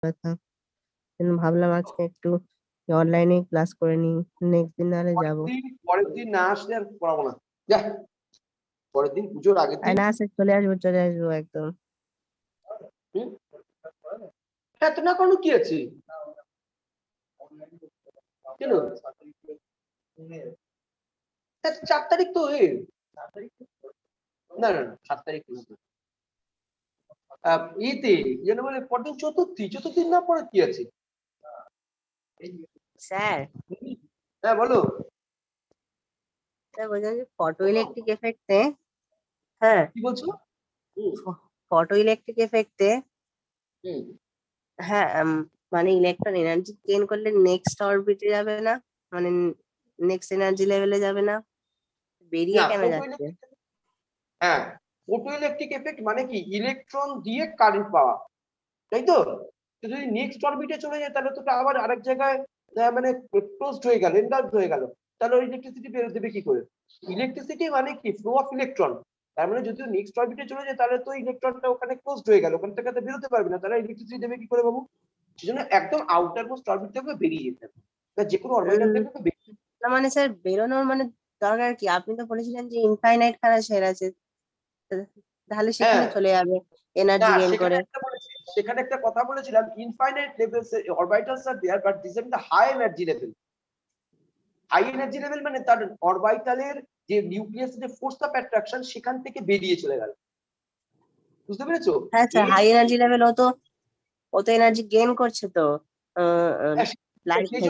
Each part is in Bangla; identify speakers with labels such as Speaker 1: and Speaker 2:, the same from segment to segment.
Speaker 1: ব্যথা, কিন্তু ভাবলাম আজকে একটু অনলাইনে ক্লাস করে নিই, নেক্সট দিন নাহলে যাবো।
Speaker 2: পরের দিন না আসলে আর পড়াবো না, যা পরের দিন পুজোর আগের
Speaker 1: আর
Speaker 2: দিন।
Speaker 1: না আসে চলে আসবো একদম।
Speaker 2: হ্যাঁ তো না কোনো কি আছে কেন, 4 তারিখ তো না না 7 তারিখ ইতে যেন বলে পরদিন চতুর্থী না পরে কি আছে?
Speaker 1: স্যার
Speaker 2: হ্যাঁ বলো।
Speaker 1: স্যার বলছিলাম যে ফটো ইলেকট্রিক এফেক্টে, হ্যাঁ
Speaker 2: কি বলছো?
Speaker 1: ফটো ইলেকট্রিক এফেক্টে,
Speaker 2: হুম
Speaker 1: হ্যাঁ মানে ইলেকট্রন এনার্জি গেইন করলে নেক্সট অরবিটে যাবে না, মানে নেক্সট এনার্জি লেভেলে যাবে না, বেরিয়ে
Speaker 2: না
Speaker 1: কেন
Speaker 2: ফটো
Speaker 1: যাচ্ছে?
Speaker 2: হ্যাঁ ফটো ইলেকট্রিক এফেক্ট মানে কি ইলেকট্রন দিয়ে কারেন্ট পাওয়া, তাই তো? তো যদি নেক্সট অরবিটে চলে যায় তাহলে তো আবার আরেক জায়গায় মানে ক্লোজড হয়ে গেল, এনগালফড হয়ে গেল, তাহলে ওই ইলেকট্রিসিটি দেবে কি করে? ইলেকট্রিসিটি মানে কি ফ্লো অফ ইলেকট্রন, তার মানে যদি নেক্সট অরবিটে চলে যায় তাহলে তো ইলেকট্রনটা ওখানে ক্লোজড হয়ে গেল, ওখান থেকে তো বেরোতে পারবে না, তাহলে ইলেকট্রিসিটি দেবে কি করে বাবু? সেজন্য একদম আউটার মোস্ট অরবিট থেকে বেরিয়ে যেতে হবে, যে কোনো অরবিটাল থেকে বেরিয়ে।
Speaker 1: না মানে স্যার বেরোনোর মানে দরকার কি? আপনি তো বলেছিলেন যে ইনফাইনাইট খানা শেল আছে, তাহলে সেখানে
Speaker 2: হ্যাঁ
Speaker 1: চলে যাবে
Speaker 2: না
Speaker 1: এনার্জি গেইন করে।
Speaker 2: সেখানে একটা কথা বলেছিলাম, ইনফাইনাইট লেভেলস অরবিটালস আর there but this is the high energy level. High energy level মানে তার অরবিটালের যে নিউক্লিয়াসের যে ফোর্স অফ অ্যাট্রাকশন সেখান থেকে বেরিয়ে চলে গেল, বুঝতে পেরেছো?
Speaker 1: হ্যাঁ স্যার, হাই এনার্জি লেভেল ও তো এনার্জি গেইন করছে তো লাইট
Speaker 2: সেই
Speaker 1: থেকে।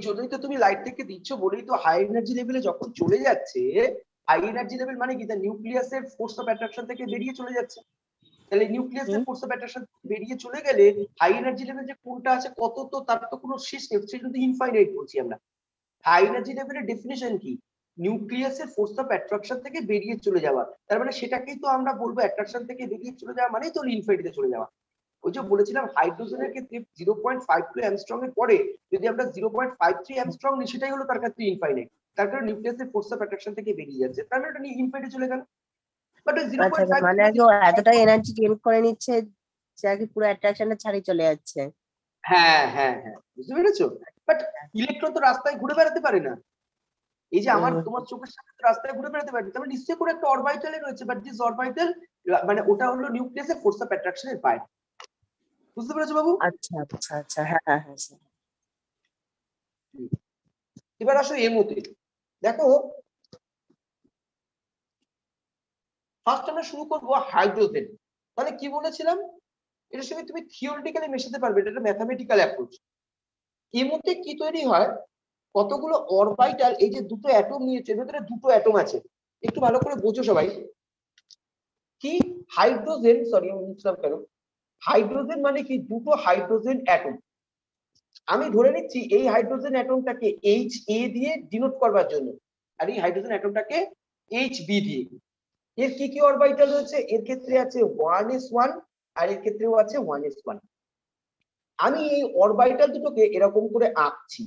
Speaker 2: জন্যই তো তুমি লাইট থেকে দিচ্ছ বলেই তো হাই এনার্জি লেভেলে যখন চলে যাচ্ছে, হাই এনার্জি লেভেল মানে কি তার নিউক্লিয়াসের ফোর্স অফ অ্যাট্রাকশন থেকে বেরিয়ে চলে যাচ্ছে, তাহলে নিউক্লিয়াসের ফোর্স অফ অ্যাট্রাকশন বেরিয়ে চলে গেলে হাই এনার্জি লেভেল যে কোনটা আছে কত, তো তার তো কোনো শেষ নেই, সেটা কিন্তু ইনফাইনাইট বলছি আমরা। হাই এনার্জি লেভেলের ডেফিনেশন কি? নিউক্লিয়াসের ফোর্স অফ অ্যাট্রাকশন থেকে বেরিয়ে চলে যাওয়া, তার মানে সেটাকেই তো আমরা বলবো অ্যাট্রাকশন থেকে বেরিয়ে চলে যাওয়া মানেই তো ইনফিনিটিতে চলে যাওয়া। ওই যে বলেছিলাম হাইড্রোজেনের ক্ষেত্রে 0.52 অ্যাংস্ট্রং এর পরে যদি আমরা 0.53 অ্যাংস্ট্রং নিই সেটাই হলো তার ক্ষেত্রে ইনফাইনাইট, তার কারণে নিউক্লিয়াসের ফোর্স অফ অ্যাট্রাকশন থেকে বেরিয়ে যাচ্ছে, তার মানে এটা ইনফিনিটি চলে গেল। বাট ওই
Speaker 1: আচ্ছা আচ্ছা, মানে
Speaker 2: 0.53
Speaker 1: আগে ও এতটাই এনার্জি গেইন করে নিচ্ছে যে আর কি পুরো অ্যাট্রাকশনটা ছাড়িয়ে চলে যাচ্ছে।
Speaker 2: হ্যাঁ হ্যাঁ হ্যাঁ বুঝতে পেরেছো? বাট ইলেকট্রন তো রাস্তায় ঘুরে বেড়াতে পারে না, এই যে তোমার চোখের সামনে রাস্তায় ঘুরে বেড়াতে পারে, তাহলে নিশ্চয়ই করে একটা অরবিটালে রয়েছে, বাট দিস অরবিটাল মানে ওটা হলো নিউক্লিয়াসের ফোর্স অফ অ্যাট্রাকশনের বাইরে, বুঝতে পেরেছো বাবু?
Speaker 1: আচ্ছা আচ্ছা আচ্ছা, হ্যাঁ হ্যাঁ হ্যাঁ স্যার।
Speaker 2: এবার আসো এমওতে, দেখো ফার্স্ট আমরা শুরু করবো হাইড্রোজেন। তাহলে কি বলেছিলাম, এটার সঙ্গে তুমি থিওরিটিক্যালি মেশাতে পারবে, এটা একটা ম্যাথামেটিক্যাল অ্যাপ্রোচ। এমওতে কি তৈরি হয়, কতগুলো অরবিটাল, এই যে দুটো অ্যাটম নিয়েছে, ভেতরে দুটো অ্যাটম আছে, একটু ভালো করে বোঝো সবাই। কি হাইড্রোজেন, সরি আমি বুঝলাম কেন, হাইড্রোজেন মানে কি দুটো হাইড্রোজেন অ্যাটম। আমি ধরে নিচ্ছি এই হাইড্রোজেন অ্যাটমটাকে এইচ এ দিয়ে ডিনোট করবার জন্য, আর এই হাইড্রোজেন অ্যাটমটাকে এইচ বি দিয়ে। এর কি কি অরবিটাল রয়েছে, এর ক্ষেত্রে আছে 1s1 আর এর ক্ষেত্রেও আছে 1s1। আমি এই অরবিটাল দুটোকে এরকম করে আঁকছি,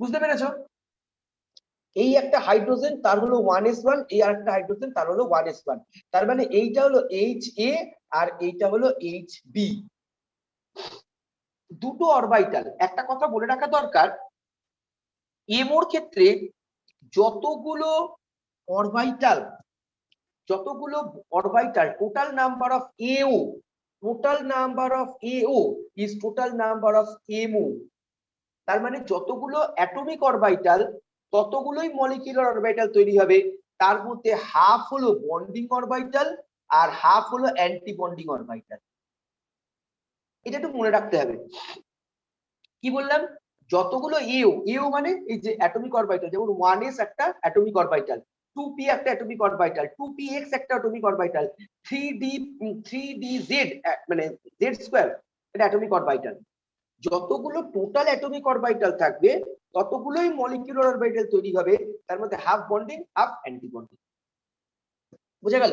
Speaker 2: বুঝতে পেরেছো? এই একটা হাইড্রোজেন তার হলো 1s1, এই আরেকটা হাইড্রোজেন তার হলো 1s1, তার মানে এইটা হলো এইচ এ আর এইটা হলো এইচ বি, দুটো অরবিটাল। একটা কথা বলে রাখা দরকার, এমওর ক্ষেত্রে যতগুলো অরবিটাল টোটাল নাম্বার অফ এও, টোটাল নাম্বার অফ এও ইজ টোটাল নাম্বার অফ এমও। তার মানে যতগুলো অ্যাটমিক অরবিটাল ততগুলোই মলিকিউলার অরবিটাল তৈরি হবে, তার মধ্যে হাফ হলো বন্ডিং অরবিটাল আর হাফ হলো অ্যান্টি বন্ডিং অরবিটাল। এটা একটু মনে রাখতে হবে। কি বললাম, যতগুলো এও মানে এই যে অ্যাটমিক অরবিটাল, যেমন 1s একটা অ্যাটমিক অরবিটাল, 2p একটা অ্যাটমিক অরবিটাল, 2px একটা অ্যাটমিক অরবিটাল, 3dz মানে z2 এটা অ্যাটমিক অরবিটাল। যতগুলো টোটাল অ্যাটমিক অরবিটাল থাকবে ততগুলোই মলিকিউলার অরবিটাল তৈরি হবে, তার মধ্যে half bonding half anti bonding. বুঝে গেল?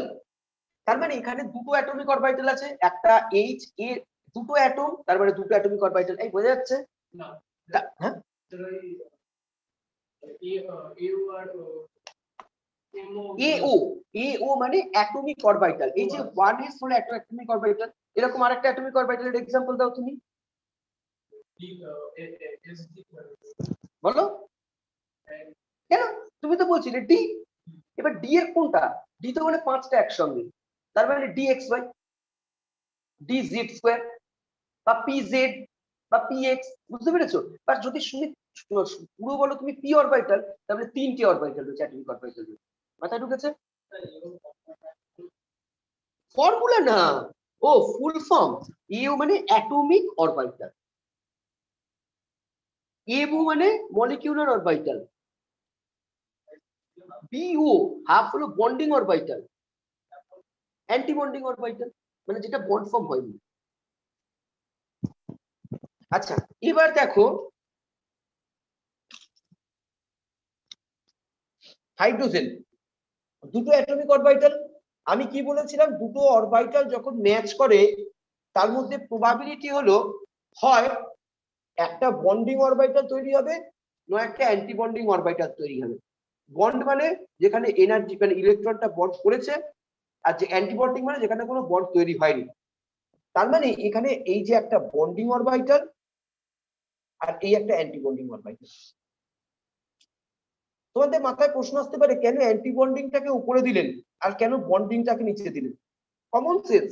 Speaker 2: তার মানে এখানে দুটো অ্যাটমিক অরবিটাল আছে, একটা এইচ এ, দুটো অ্যাটম, তার মানে দুটো অ্যাটমিক অরবিটাল, এই বোঝা যাচ্ছে? হ্যাঁ এও, এও মানে অ্যাটমিক অরবিটাল। এই যে 1s হলো একটা অ্যাটমিক অরবিটাল, এরকম আরেকটা অ্যাটমিক অরবিটালের এক্সাম্পল দাও তুমি, বলো। কেন, তুমি তো বলছিলে ডি। এবার ডি এর কোনটা? ডি তো মানে 5টা একসঙ্গে, তার মানে D X Y, D Z square, বা পি জেড, বা পি এক্স, বুঝতে পেরেছো? বা যদি শুনি পুরো বলো তুমি পি অরবিটাল, তাহলে 3টে অরবিটাল রয়েছে, অ্যাটমিক অরবিটাল রয়েছে। মাথায় ঢুকেছে? ফর্মুলা না, ও ফুল ফর্ম। ইউ মানে অ্যাটমিক অরবিটাল, এবু মানে মলিকিউলার অরবিটাল, বিও হাফ হলো bonding orbital, anti bonding orbital মানে যেটা বন্ড ফর্ম হয়নি। আচ্ছা, এবার দেখো হাইড্রোজেন, দুটো অ্যাটমিক অরবিটাল। আমি কি বলেছিলাম, দুটো অরবিটাল যখন ম্যাচ করে তার মধ্যে প্রবাবিলিটি হলো হয় একটা বন্ডিং অরবিটাল তৈরি হবে, নয় একটা অ্যান্টি বন্ডিং অরবিটাল তৈরি হবে। বন্ড মানে যেখানে এনার্জি মানে ইলেকট্রনটা বন্ড করেছে, আর যে অ্যান্টি বন্ডিং মানে যেখানে কোনো বন্ড তৈরি হয়নি। তার মানে এখানে এই যে একটা বন্ডিং অরবিটাল আর এই একটা অ্যান্টি বন্ডিং অরবিটাল। তোমাদের মাথায় প্রশ্ন আসতে পারে কেন অ্যান্টি বন্ডিংটাকে উপরে দিলেন আর কেন বন্ডিংটাকে নিচে দিলেন? Common sense.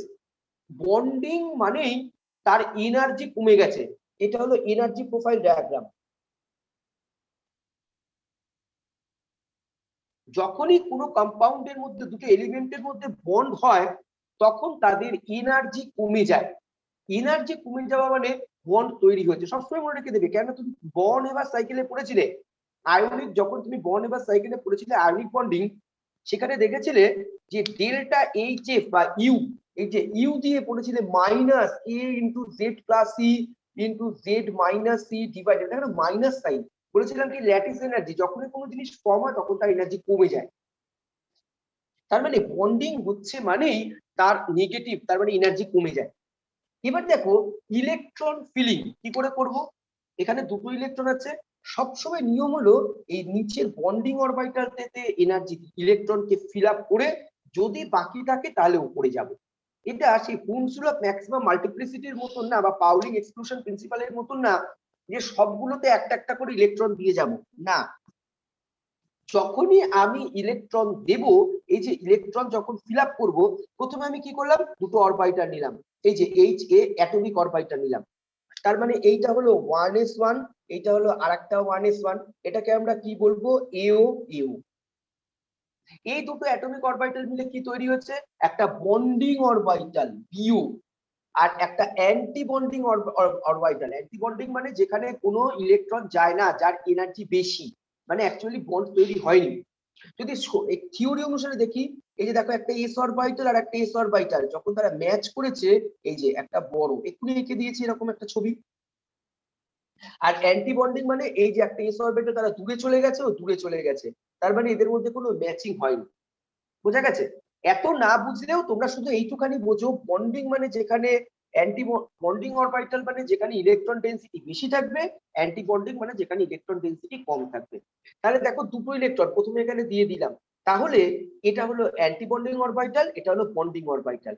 Speaker 2: বন্ডিং মানেই তার এনার্জি কমে গেছে, এটা হলো এনার্জি প্রোফাইল ডায়াগ্রাম। যখনই কোনো কম্পাউন্ডের মধ্যে দুটো এলিমেন্টের মধ্যে বন্ড হয় তখন তাদের এনার্জি কমে যায়। এনার্জি কমে যাওয়া মানে বন্ড তৈরি হয়েছে। সবসময় মনে রেখে দেবে, কেন তুমি বন্ড এবার সাইকেলে পড়েছিলে, আয়নিক, যখন তুমি বন্ড এবার সাইকেলে পড়েছিলে আয়নিক বন্ডিং, সেখানে দেখেছিলে যে ডেল্টা এইচ এফ বা ইউ, এই যে ইউ দিয়ে পড়েছিলে minus A into Z plus C into Z minus C divided, দেখো মাইনাস সাইন। বলেছিলাম কি ল্যাটিস এনার্জি যখনই কোনো জিনিস কম হয় তখন তার এনার্জি কমে যায়। তার মানে বন্ডিং হচ্ছে মানেই তার নেগেটিভ, তার মানে এনার্জি কমে যায়। এবার দেখো ইলেকট্রন ফিলিং কি করে করব। এখানে দুটো ইলেকট্রন আছে, সবসময় নিয়ম হলো এই নিচের বন্ডিং অরবিটালটাতে এনার্জি ইলেকট্রনকে ফিল আপ করে যদি বাকি থাকে তাহলে উপরে যাবে। এটা সেই হুমস ল অফ ম্যাক্সিমাম মাল্টিপ্লিসিটির মতন না, বা পাউলিং এক্সক্লুশন প্রিন্সিপালের মতন না যে সবগুলোতে একটা একটা করে ইলেকট্রন দিয়ে যাব না। যখনই আমি ইলেকট্রন দেব, এই যে ইলেকট্রন যখন ফিল আপ করবো, প্রথমে আমি কি করলাম, দুটো অরবিটাল নিলাম, এই যে এইচ এ অ্যাটমিক অরবিটাল নিলাম। তার মানে এইটা হলো 1s1, এইটা হলো আরেকটা 1s1, এটাকে আমরা কি বলবো, এও ইউ। এই দুটো অ্যাটমিক অরবিটাল মিলে কি তৈরি হচ্ছে, একটা বন্ডিং অরবিটাল বিউ, আর একটা anti bonding orbital. Anti bonding মানে যেখানে কোনো ইলেকট্রন যায় না, যার এনার্জি বেশি, মানে অ্যাকচুয়ালি বন্ড তৈরি হয়নি। যদি থিওরি অনুসারে দেখি, এই যে দেখো একটা এস অরবিটাল আর একটা এস অরবিটাল যখন তারা ম্যাচ করেছে, এই যে একটা বড় এক্ষুনি এঁকে দিয়েছি এরকম একটা ছবি। আর অ্যান্টি বন্ডিং মানে এই যে একটা এস অরবিটাল তারা দূরে চলে গেছে, ও দূরে চলে গেছে, তার মানে এদের মধ্যে কোনো ম্যাচিং হয়নি। বোঝা গেছে? এত না বুঝলেও তোমরা শুধু এইটুখানি বোঝো, বন্ডিং মানে যেখানে অ্যান্টি বন্ডিং অরবিটাল মানে যেখানে ইলেকট্রন ডেনসিটি বেশি থাকবে, অ্যান্টি বন্ডিং মানে যেখানে ইলেকট্রন ডেনসিটি কম থাকবে। তাহলে দেখো দুটো ইলেকট্রন প্রথমে এখানে দিয়ে দিলাম, তাহলে এটা হলো অ্যান্টি বন্ডিং অরবিটাল, এটা হলো বন্ডিং অরবিটাল।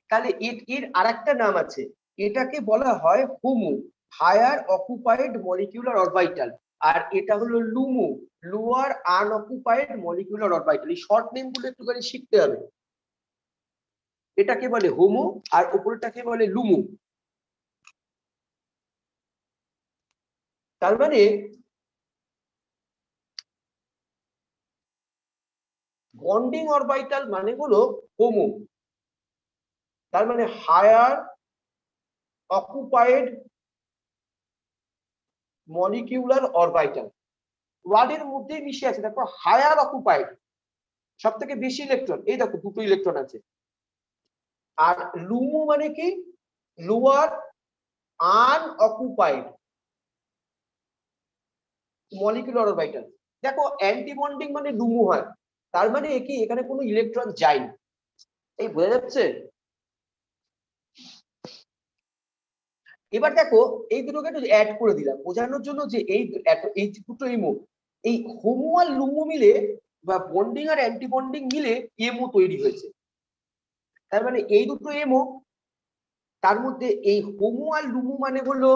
Speaker 2: তাহলে এর আরেকটা নাম আছে, এটাকে বলা হয় HOMO, higher occupied molecular orbital. আর এটা হলো LUMO, lower unoccupied molecular orbital. এই শর্ট নেম গুলো একটুখানি শিখতে হবে। এটাকে বলে হোমো আর উপরটাকে বলে লুমো। তার মানে বন্ডিং অরবিটাল মানে হলো হোমো, তার মানে হায়ার অকুপাইড মলিকিউলার অরবিটাল। ওয়ার্ডের মধ্যেই মিশে আছে, দেখো হায়ার অকুপাইড সব থেকে বেশি ইলেকট্রন, এই দেখো দুটো ইলেকট্রন আছে। আর লুমো মানে কি, লোয়ার আনঅকুপাইড মলিকিউলার অরবিটাল। দেখো অ্যান্টি বন্ডিং মানে লুমো হয়, তার মানে কি এখানে কোনো ইলেকট্রন যায়নি। এই বোঝা যাচ্ছে? এবার দেখো এই দুটোকে একটু অ্যাড করে দিলাম বোঝানোর জন্য যে এই দুটো ইমো, এই হোমো আর লুমো মিলে বা বন্ডিং আর অ্যান্টি বন্ডিং মিলে এমও তৈরি হয়েছে। তার মানে এই দুটো এমও, তার মধ্যে এই হোমো আর লুমো মানে হলো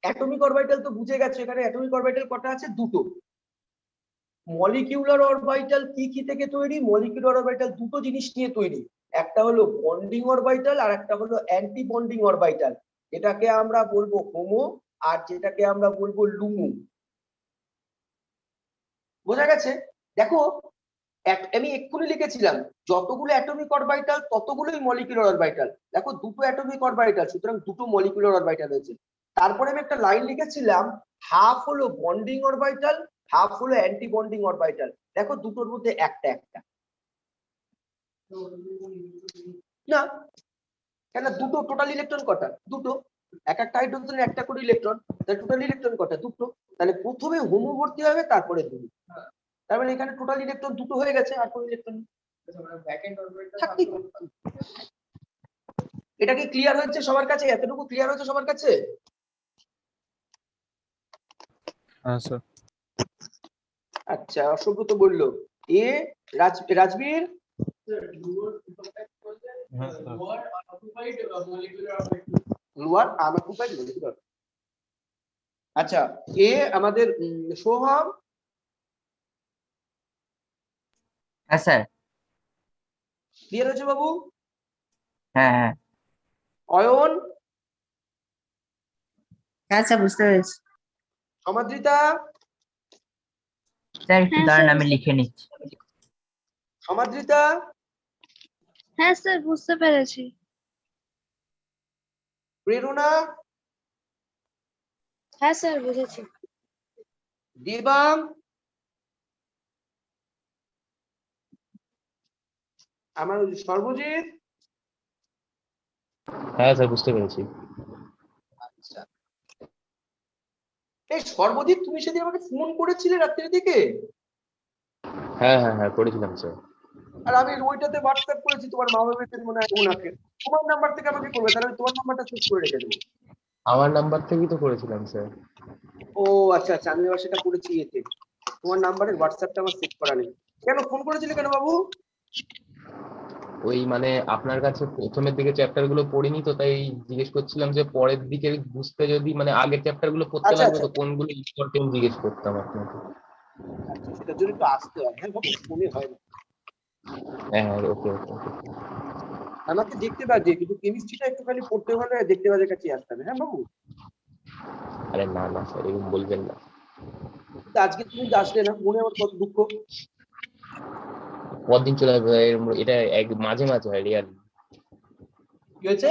Speaker 2: অ্যাটমিক অরবিটাল। তো বুঝে গেছো এখানে অ্যাটমিক অরবিটাল কটা আছে? দুটো। মলিকিউলার অরবিটাল কি কি থেকে তৈরি? মলিকিউলার অরবিটাল দুটো জিনিস নিয়ে তৈরি, একটা হলো বন্ডিং অরবিটাল আর একটা হলো অ্যান্টি বন্ডিং অরবিটাল। এটাকে আমরা বলবো হোমো আর যেটাকে আমরা বলবো লুমো। বোঝা গেছে? দেখো আমি এক্ষুনি লিখেছিলাম যতগুলো অ্যাটমিক অরবিটাল ততগুলোই মলিকিউলার অরবিটাল। দেখো দুটো অ্যাটমিক অরবিটাল, সুতরাং দুটো মলিকিউলার অরবিটাল হয়েছে। তারপরে আমি একটা লাইন লিখেছিলাম হাফ হলো বন্ডিং অরবিটাল, হাফ হলো অ্যান্টি বন্ডিং অরবিটাল। দেখো দুটোর মধ্যে একটা একটা না, কেন দুটো? টোটাল ইলেকট্রন কটা? দুটো। এক একটা হাইড্রোজেনের একটা করে ইলেকট্রন, তাহলে টোটাল ইলেকট্রন কটা? দুটো। তাহলে প্রথমে হোমো ভর্তি হবে তারপরে দুটো, তার মানে এখানে টোটাল ইলেকট্রন দুটো হয়ে গেছে, আর কোনো ইলেকট্রন। এটা কি ক্লিয়ার হয়েছে সবার কাছে? এতটুকু ক্লিয়ার হয়েছে সবার কাছে?
Speaker 3: হ্যাঁ স্যার।
Speaker 2: আচ্ছা, অসভ্যত বললো এ রাজবীর লোয়ার আনঅকুপাইড মলিকুলার। আচ্ছা, এ আমাদের সোহাম।
Speaker 4: হ্যাঁ স্যার।
Speaker 2: ক্লিয়ার হয়েছে বাবু?
Speaker 4: হ্যাঁ হ্যাঁ
Speaker 2: অয়ন,
Speaker 1: আচ্ছা বুঝতে পেরেছি।
Speaker 2: সমাদ্রিতা,
Speaker 4: স্যার একটু
Speaker 5: হ্যাঁ
Speaker 4: দাঁড়ান
Speaker 5: স্যার,
Speaker 4: আমি লিখে নিচ্ছি।
Speaker 2: সমাদ্রিতা,
Speaker 5: হ্যাঁ স্যার বুঝতে পেরেছি।
Speaker 2: প্রেরণা,
Speaker 5: হ্যাঁ স্যার বুঝেছি।
Speaker 2: দেবাং, আমার সর্বজিৎ।
Speaker 3: হ্যাঁ স্যার বুঝতে পেরেছি।
Speaker 2: আচ্ছা, এই সর্বজিৎ তুমি সেদিন আমাকে ফোন করেছিলে রাত্রির দিকে,
Speaker 3: হ্যাঁ হ্যাঁ হ্যাঁ করেছিলাম স্যার।
Speaker 2: আর আমি ওইটাতে হোয়াটসঅ্যাপ করেছি তোমার মা বাবাকে মনে হয় ওনাকে, তোমার নাম্বার থেকে আমাকে করবে, তাহলে আমি তোমার নাম্বারটা সেভ করে রেখে দেবো।
Speaker 3: আমার নাম্বার থেকেই তো করেছিলাম স্যার।
Speaker 2: ও আচ্ছা আচ্ছা, আমি আবার সেটা করেছি এতে, তোমার নাম্বারের হোয়াটসঅ্যাপটা আমার সেভ করা নেই। কেন ফোন করেছিলে কেন বাবু?
Speaker 3: ওই মানে আপনার কাছে প্রথমের দিকে চ্যাপ্টার গুলো পড়িনি তো, তাই জিজ্ঞেস করছিলাম যে পরের দিকে বুঝতে যদি মানে আগের চ্যাপ্টার গুলো পড়তে
Speaker 2: আচ্ছা
Speaker 3: লাগবে
Speaker 2: আচ্ছা
Speaker 3: তো কোনগুলো ইম্পর্টেন্ট জিজ্ঞেস করতাম আপনাকে।
Speaker 2: আচ্ছা, সেটার জন্য একটু আসতে হয়। হ্যাঁ বাবু, ফোনে হয় না।
Speaker 3: হ্যাঁ হ্যাঁ ওকে ওকে।
Speaker 2: আমাকে দেখতে বাজে, কিন্তু কেমিস্ট্রিটা একটুখানি পড়তে হলে দেখতে বাজে কাছে আসতে হবে। হ্যাঁ বাবু,
Speaker 3: আরে না না স্যার এরকম বলবেন না।
Speaker 2: কিন্তু আজকে তুমি আসলে না, মনে আমার কত দুঃখ।
Speaker 3: পরদিন চলে আসবে এটা এক মাঝে মাঝে হয় রিয়াল।
Speaker 2: কি হয়েছে?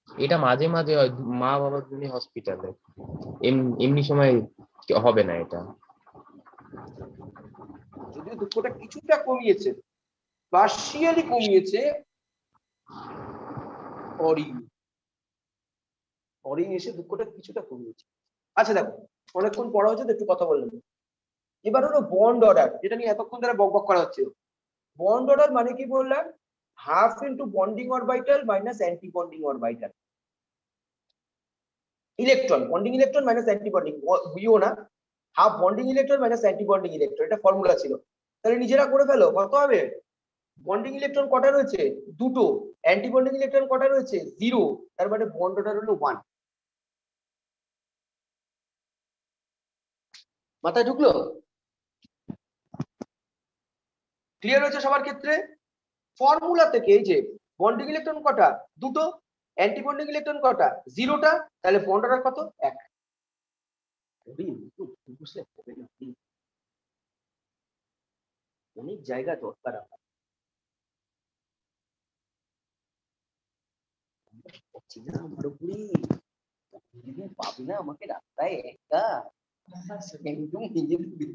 Speaker 3: এটা মাঝে মাঝে হয়, মা বাবার জন্য হসপিটালে, এমনি সময় হবে না এটা।
Speaker 2: যদিও দুঃখটা কিছুটা কমিয়েছে, পার্শিয়ালি কমিয়েছে। অরিং এসে দুঃখটা কিছুটা কমিয়েছে। আচ্ছা দেখো, অনেকক্ষণ পড়া হচ্ছে তো, একটু কথা বললাম। এবার হলো বন্ড অর্ডার, যেটা নিয়ে এতক্ষণ ধরে বকবক করা হচ্ছে। বন্ড অর্ডার মানে কি বললাম? Half into bonding orbital minus anti bonding orbital. Electron, bonding electron minus anti bonding, বুঝিও না, half bonding electron minus anti bonding electron, এটা ফর্মুলা ছিল। তাহলে নিজেরা করে ফেলো, কত হবে? বন্ডিং ইলেকট্রন কটা রয়েছে? দুটো। অ্যান্টি বন্ডিং ইলেকট্রন কটা রয়েছে? জিরো। তার মানে বন্ড অর্ডার হলো 1। মাথায় ঢুকলো? ক্লিয়ার হয়েছে সবার ক্ষেত্রে? ফর্মুলা থেকে এই যে বন্ডিং ইলেকট্রন কটা? দুটো। অ্যান্টি বন্ডিং ইলেকট্রন কটা? জিরোটা। তাহলে বন্ড অর্ডার কত? 1। অনেক জায়গা দরকার আমার, পাবি না আমাকে রাস্তায় একা, একদম নিজে দিবি।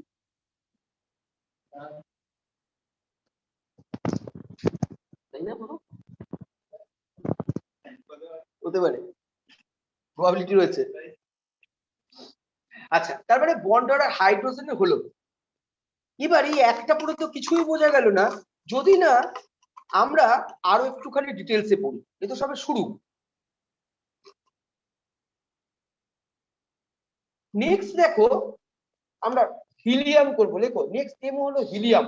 Speaker 2: তাই না বলো? হতে পারে, প্রবাবিলিটি রয়েছে। আচ্ছা, তার মানে বন্ড অর্ডার হাইড্রোজেনে হলো। এবার এই একটা পড়ে তো কিছুই বোঝা গেল না যদি না আমরা আরো একটুখানি ডিটেলসে পড়ি। এ তো সবে শুরু। নেক্সট দেখো, আমরা হিলিয়াম করবো, লেখো নেক্সট এম হলো হিলিয়াম।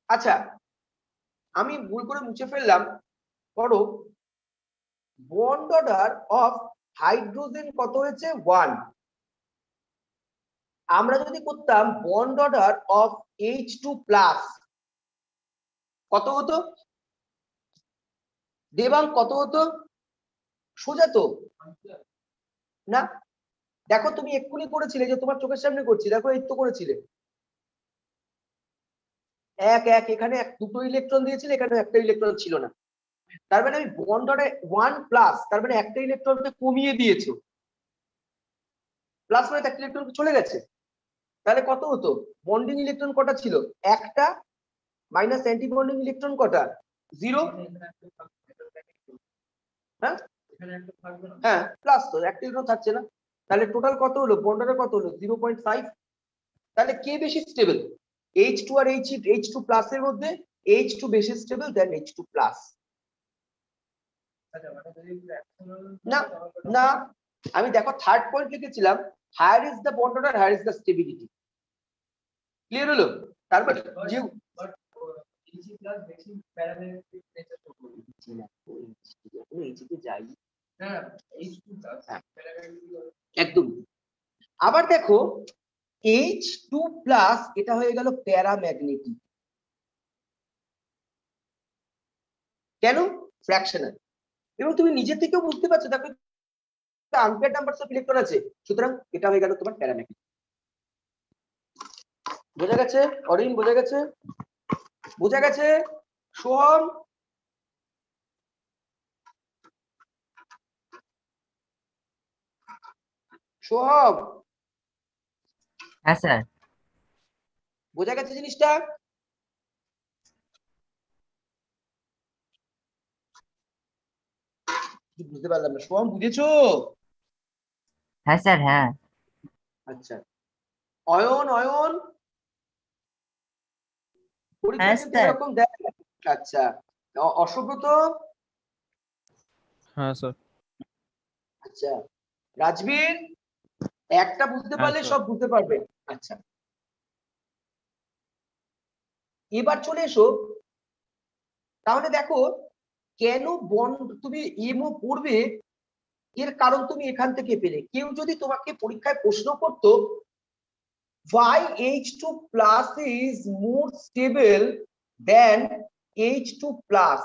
Speaker 2: আচ্ছা আমি ভুল করে মুছে ফেললাম, করো বন্ড অর্ডার অফ হাইড্রোজেন কত হয়েছে 1। আমরা যদি করতাম bond order of H2 plus কত হতো দেবাং, কত হতো? সোজা তো না, দেখো তুমি এক্ষুনি করেছিলে, যে তোমার চোখের সামনে করছি, দেখো এই তো করেছিলে এক এক, এখানে দুটো ইলেকট্রন দিয়েছিল, এখানে একটা ইলেকট্রন ছিল না, তার মানে আমি বন্ড অর্ডার 1 প্লাস, তার মানে একটা ইলেকট্রনকে কমিয়ে দিয়েছো, প্লাস মানে একটা ইলেকট্রন চলে গেছে, তাহলে কত হতো? বন্ডিং ইলেকট্রন কটা ছিল? একটা, মাইনাস অ্যান্টি বন্ডিং ইলেকট্রন কটা? 0। হ্যাঁ হ্যাঁ প্লাস তো একটা ইলেকট্রন থাকছে না, তাহলে টোটাল কত হলো? বন্ড অর্ডার কত হলো? 0.5। তাহলে কে বেশি স্টেবল? H2 আর H2 প্লাস এর মধ্যে H2 বেশি স্টেবল দেন H2 প্লাস। না না, আমি দেখো থার্ড পয়েন্ট লিখেছিলাম, higher is the bond order, higher is the stability. Clear হলো? তারপর যে একদম। আবার দেখো H2 প্লাস এটা হয়ে গেল প্যারাম্যাগনেটিক, কেন? ফ্র্যাকশনাল। এবং তুমি নিজে থেকেও বুঝতে পারছো, দেখো আনপেয়ার্ড নাম্বারস অফ ইলেকট্রন আছে, সুতরাং এটা হয়ে গেল তোমার প্যারাম্যাগনেটিক। বোঝা গেছে? অরিন বোঝা গেছে? বোঝা গেছে? সোহম সোহম
Speaker 4: হ্যাঁ স্যার।
Speaker 2: বোঝা গেছে জিনিসটা? বুঝতে পারলাম না, সোহম বুঝেছো?
Speaker 4: হ্যাঁ স্যার হ্যাঁ।
Speaker 2: আচ্ছা অয়ন, অয়ন পরীক্ষা
Speaker 4: হ্যাঁ
Speaker 2: কিন্তু
Speaker 4: স্যার।
Speaker 2: এরকম দেয়। আচ্ছা অসব্রত?
Speaker 6: হ্যাঁ স্যার।
Speaker 2: আচ্ছা রাজবীর, একটা বুঝতে
Speaker 6: হ্যাঁ
Speaker 2: পারলে
Speaker 6: স্যার।
Speaker 2: সব বুঝতে পারবে। আচ্ছা এবার চলে এসো, তাহলে দেখো কেন বন্ড তুমি এমও পড়বে, এর কারণ তুমি এখান থেকে পেলে। কেউ যদি তোমাকে পরীক্ষায় প্রশ্ন করতো why H2 plus is more stable than H2 plus,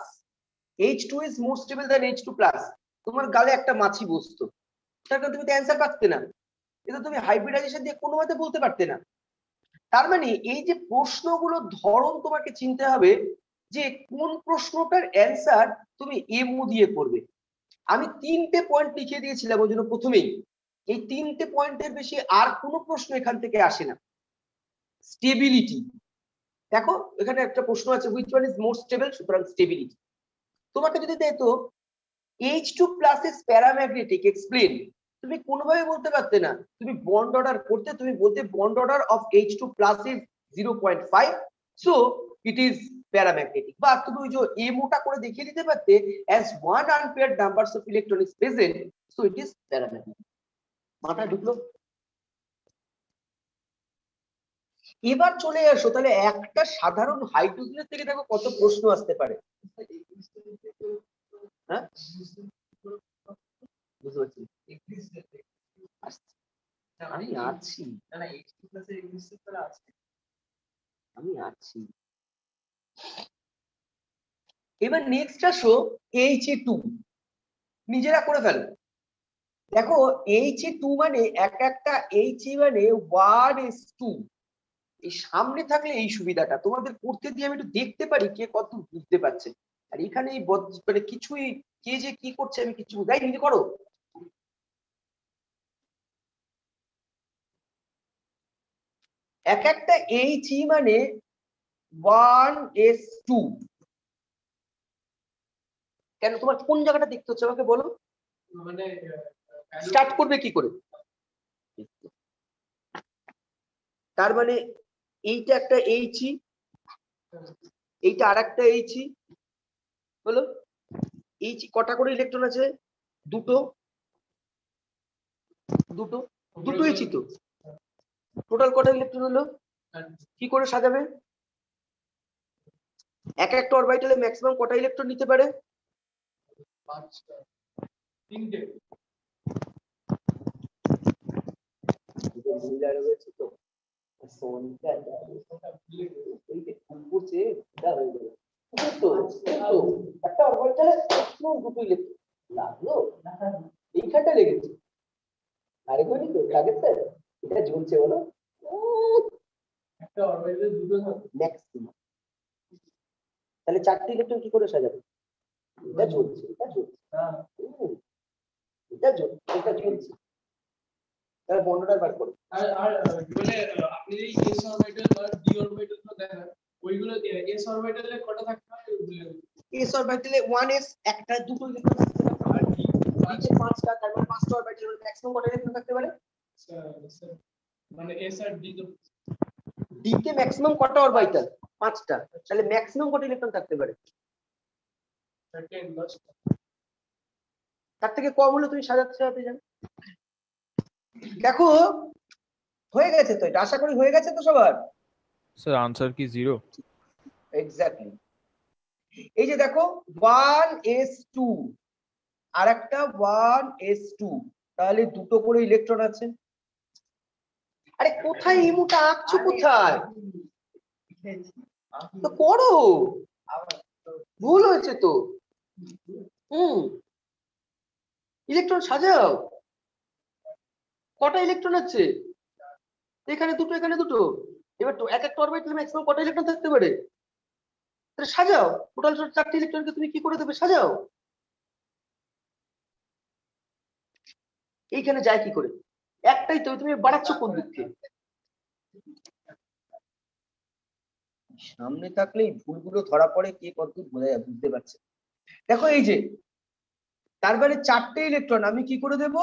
Speaker 2: H2 is more stable than H2 plus, তোমার গালে একটা মাছি বসতো, তার কারণ তুমি তো অ্যান্সার পাচ্তে না, এটা তুমি হাইব্রিডাইজেশন দিয়ে কোনো মতে বলতে পারতে না। তার মানে এই যে প্রশ্নগুলো ধরন তোমাকে চিনতে হবে, যে কোন প্রশ্নটার অ্যান্সার তুমি এমও দিয়ে করবে। আমি 3টে পয়েন্ট লিখে দিয়েছিলাম ওই জন্য প্রথমেই, এই 3টে পয়েন্টের বেশি আর কোনো প্রশ্ন এখান থেকে আসে না। স্টেবিলিটি, দেখো এখানে একটা প্রশ্ন আছে which one is more stable, সুতরাং স্টেবিলিটি। তোমাকে যদি দেয় তো H2 plus is paramagnetic, explain, তুমি কোনোভাবে বলতে পারতে না, তুমি বন্ড অর্ডার করতে, তুমি বলতে bond order of H2 plus is 0.5, so it is paramagnetic, বা তুমি ওই যে এমওটা করে দেখিয়ে দিতে পারতে as one unpaired numbers of electron is present, so it is paramagnetic। মাথায় ঢুকলো? এবার চলে আসো, তাহলে একটা সাধারণ হাইড্রোজেনের থেকে দেখো কত প্রশ্ন আসতে পারে। হ্যাঁ বুঝতে পারছি, আমি আছি, আমি আছি। এবার নেক্সট আসো He2, নিজেরা করে ফেলো। দেখো He2 মানে এক একটা He মানে 1s2, এই সামনে থাকলে এই সুবিধাটা তোমাদের করতে দিয়ে আমি একটু দেখতে পারি কে কত বুঝতে পারছে। আর এখানে এই মানে কিছুই, কে যে কি করছে আমি কিছু বুঝাই, নিজে করো। এক একটা He মানে 1s2, কেন তোমার কোন জায়গাটা দেখতে হচ্ছে আমাকে বলো, মানে স্টার্ট করবে কি করে? তার মানে এইটা একটা He, এইটা আর একটা He হলো, এই কটা করে ইলেকট্রন আছে? দুটো দুটো দুটোই তো। টোটাল কটা ইলেকট্রন হলো? কি করে সাজাবে? এক একটা অরবিটালে ম্যাক্সিমাম কটা ইলেকট্রন নিতে পারে?
Speaker 6: 5টা 3টে।
Speaker 2: একটা অরবিটালে ম্যাক্সিমাম দুটো ইলেকট্রন লাগলো, এইখানটা লেগেছে। আরে বলি তো লাগেছে, এটা ঝুলছে বলো
Speaker 6: একটা অরবিটালে দুটো থাকে।
Speaker 2: ম্যাক্সিমাম। তাহলে 4টে ইলেকট্রন কি করে সাজাবে? এটা ঝুলছে, এটা ঝুলছে,
Speaker 6: হ্যাঁ
Speaker 2: এটা ঝুলছে, এটা ঝুলছে। তাহলে বন্ডটা বার করো।
Speaker 6: আর কি বলে আপনি যে এস অরবিটাল আর ডি অরবিটাল তো দেখেন, ওইগুলো এস অরবিটালে কটা থাকতে হয় ওইগুলো।
Speaker 2: এস অরবিটালে 1s একটা দুটো ইলেকট্রন থাকতে পারে,
Speaker 6: আর ডি
Speaker 2: নিচে 5টা, তার মানে 5টা অরবিটালে ম্যাক্সিমাম কটা ইলেকট্রন থাকতে পারে?
Speaker 6: মানে এস আর ডি তো
Speaker 2: ডি তে ম্যাক্সিমাম কটা অরবিটাল? 5টা, তাহলে ম্যাক্সিমাম কটা ইলেকট্রন থাকতে পারে?
Speaker 6: 10
Speaker 2: তার থেকে কম হলে তুমি সাজাতে সাজাতে যাবে। দেখো হয়ে গেছে তো, এটা আশা করি হয়ে গেছে তো সবার।
Speaker 7: স্যার আনসার কি 0?
Speaker 2: এক্স্যাক্টলি। এই যে দেখো 1s2 আর একটা 1s2, তাহলে দুটো করে ইলেকট্রন আছে। আরে কোথায় ইমুটা আঁকছো কোথায়? তো করো, ভুল হয়েছে তো। ইলেকট্রন সাজাও। কটা ইলেকট্রন আছে? এখানে দুটো, এখানে দুটো। এবার তো এক একটা অরবিটালে ম্যাক্সিমাম কটা ইলেকট্রন থাকতে পারে? তাহলে সাজাও, টোটাল 4টে ইলেকট্রনকে তুমি কি করে দেবে? সাজাও। এইখানে যায় কি করে? একটাই তো, তুমি বাড়াচ্ছ কোন দিক থেকে? সামনে থাকলে এই ভুলগুলো ধরা পড়ে, কে কতদূর বোঝা যায় বুঝতে পারছে। দেখো এই যে তার মানে 4টে ইলেকট্রন আমি কি করে দেব?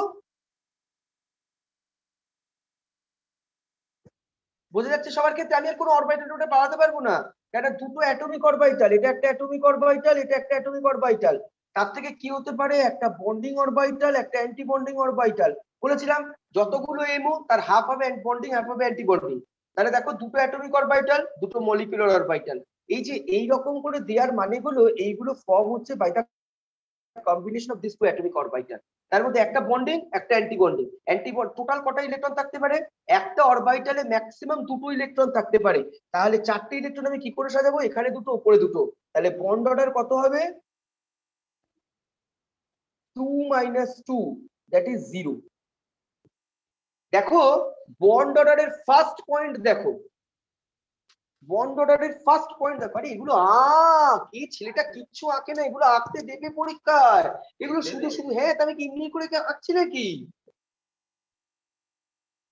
Speaker 2: বোঝা যাচ্ছে সবার ক্ষেত্রে? আমি আর কোনো অরবিটাল ওটা বাড়াতে পারবো না, এটা দুটো অ্যাটমিক অরবিটাল, এটা একটা অ্যাটমিক অরবিটাল, এটা একটা অ্যাটমিক অরবিটাল। তার থেকে কি হতে পারে? একটা বন্ডিং অরবিটাল, একটা অ্যান্টি বন্ডিং অরবিটাল। বলেছিলাম যতগুলো এমও তার হাফ হবে বন্ডিং, হাফ হবে অ্যান্টি বন্ডিং। তাহলে দেখো দুটো অ্যাটমিক অরবিটাল, দুটো মলিকিউলার অরবিটাল। এই যে এই রকম করে দেওয়ার মানে হলো এইগুলো ফর্ম হচ্ছে by the combination of this two atomic orbital. তার মধ্যে একটা বন্ডিং, একটা অ্যান্টি বন্ডিং। টোটাল কটা ইলেকট্রন থাকতে পারে? একটা অরবিটালে ম্যাক্সিমাম দুটো ইলেকট্রন থাকতে পারে। তাহলে 4টে ইলেকট্রন আমি কি করে সাজাবো? এখানে দুটো, উপরে দুটো। তাহলে বন্ড অর্ডার কত হবে? 2 - 2, দ্যাট ইজ 0। দেখো বন্ড অর্ডারের ফার্স্ট পয়েন্ট দেখো, বন্ড অর্ডারের ফার্স্ট পয়েন্ট দেখো। আরে এগুলো এই ছেলেটা কিচ্ছু আঁকে না, এগুলো আঁকতে দেবে পরীক্ষায়। এগুলো শুধু শুধু, হ্যাঁ আমি কি এমনি করে আঁকছি নাকি?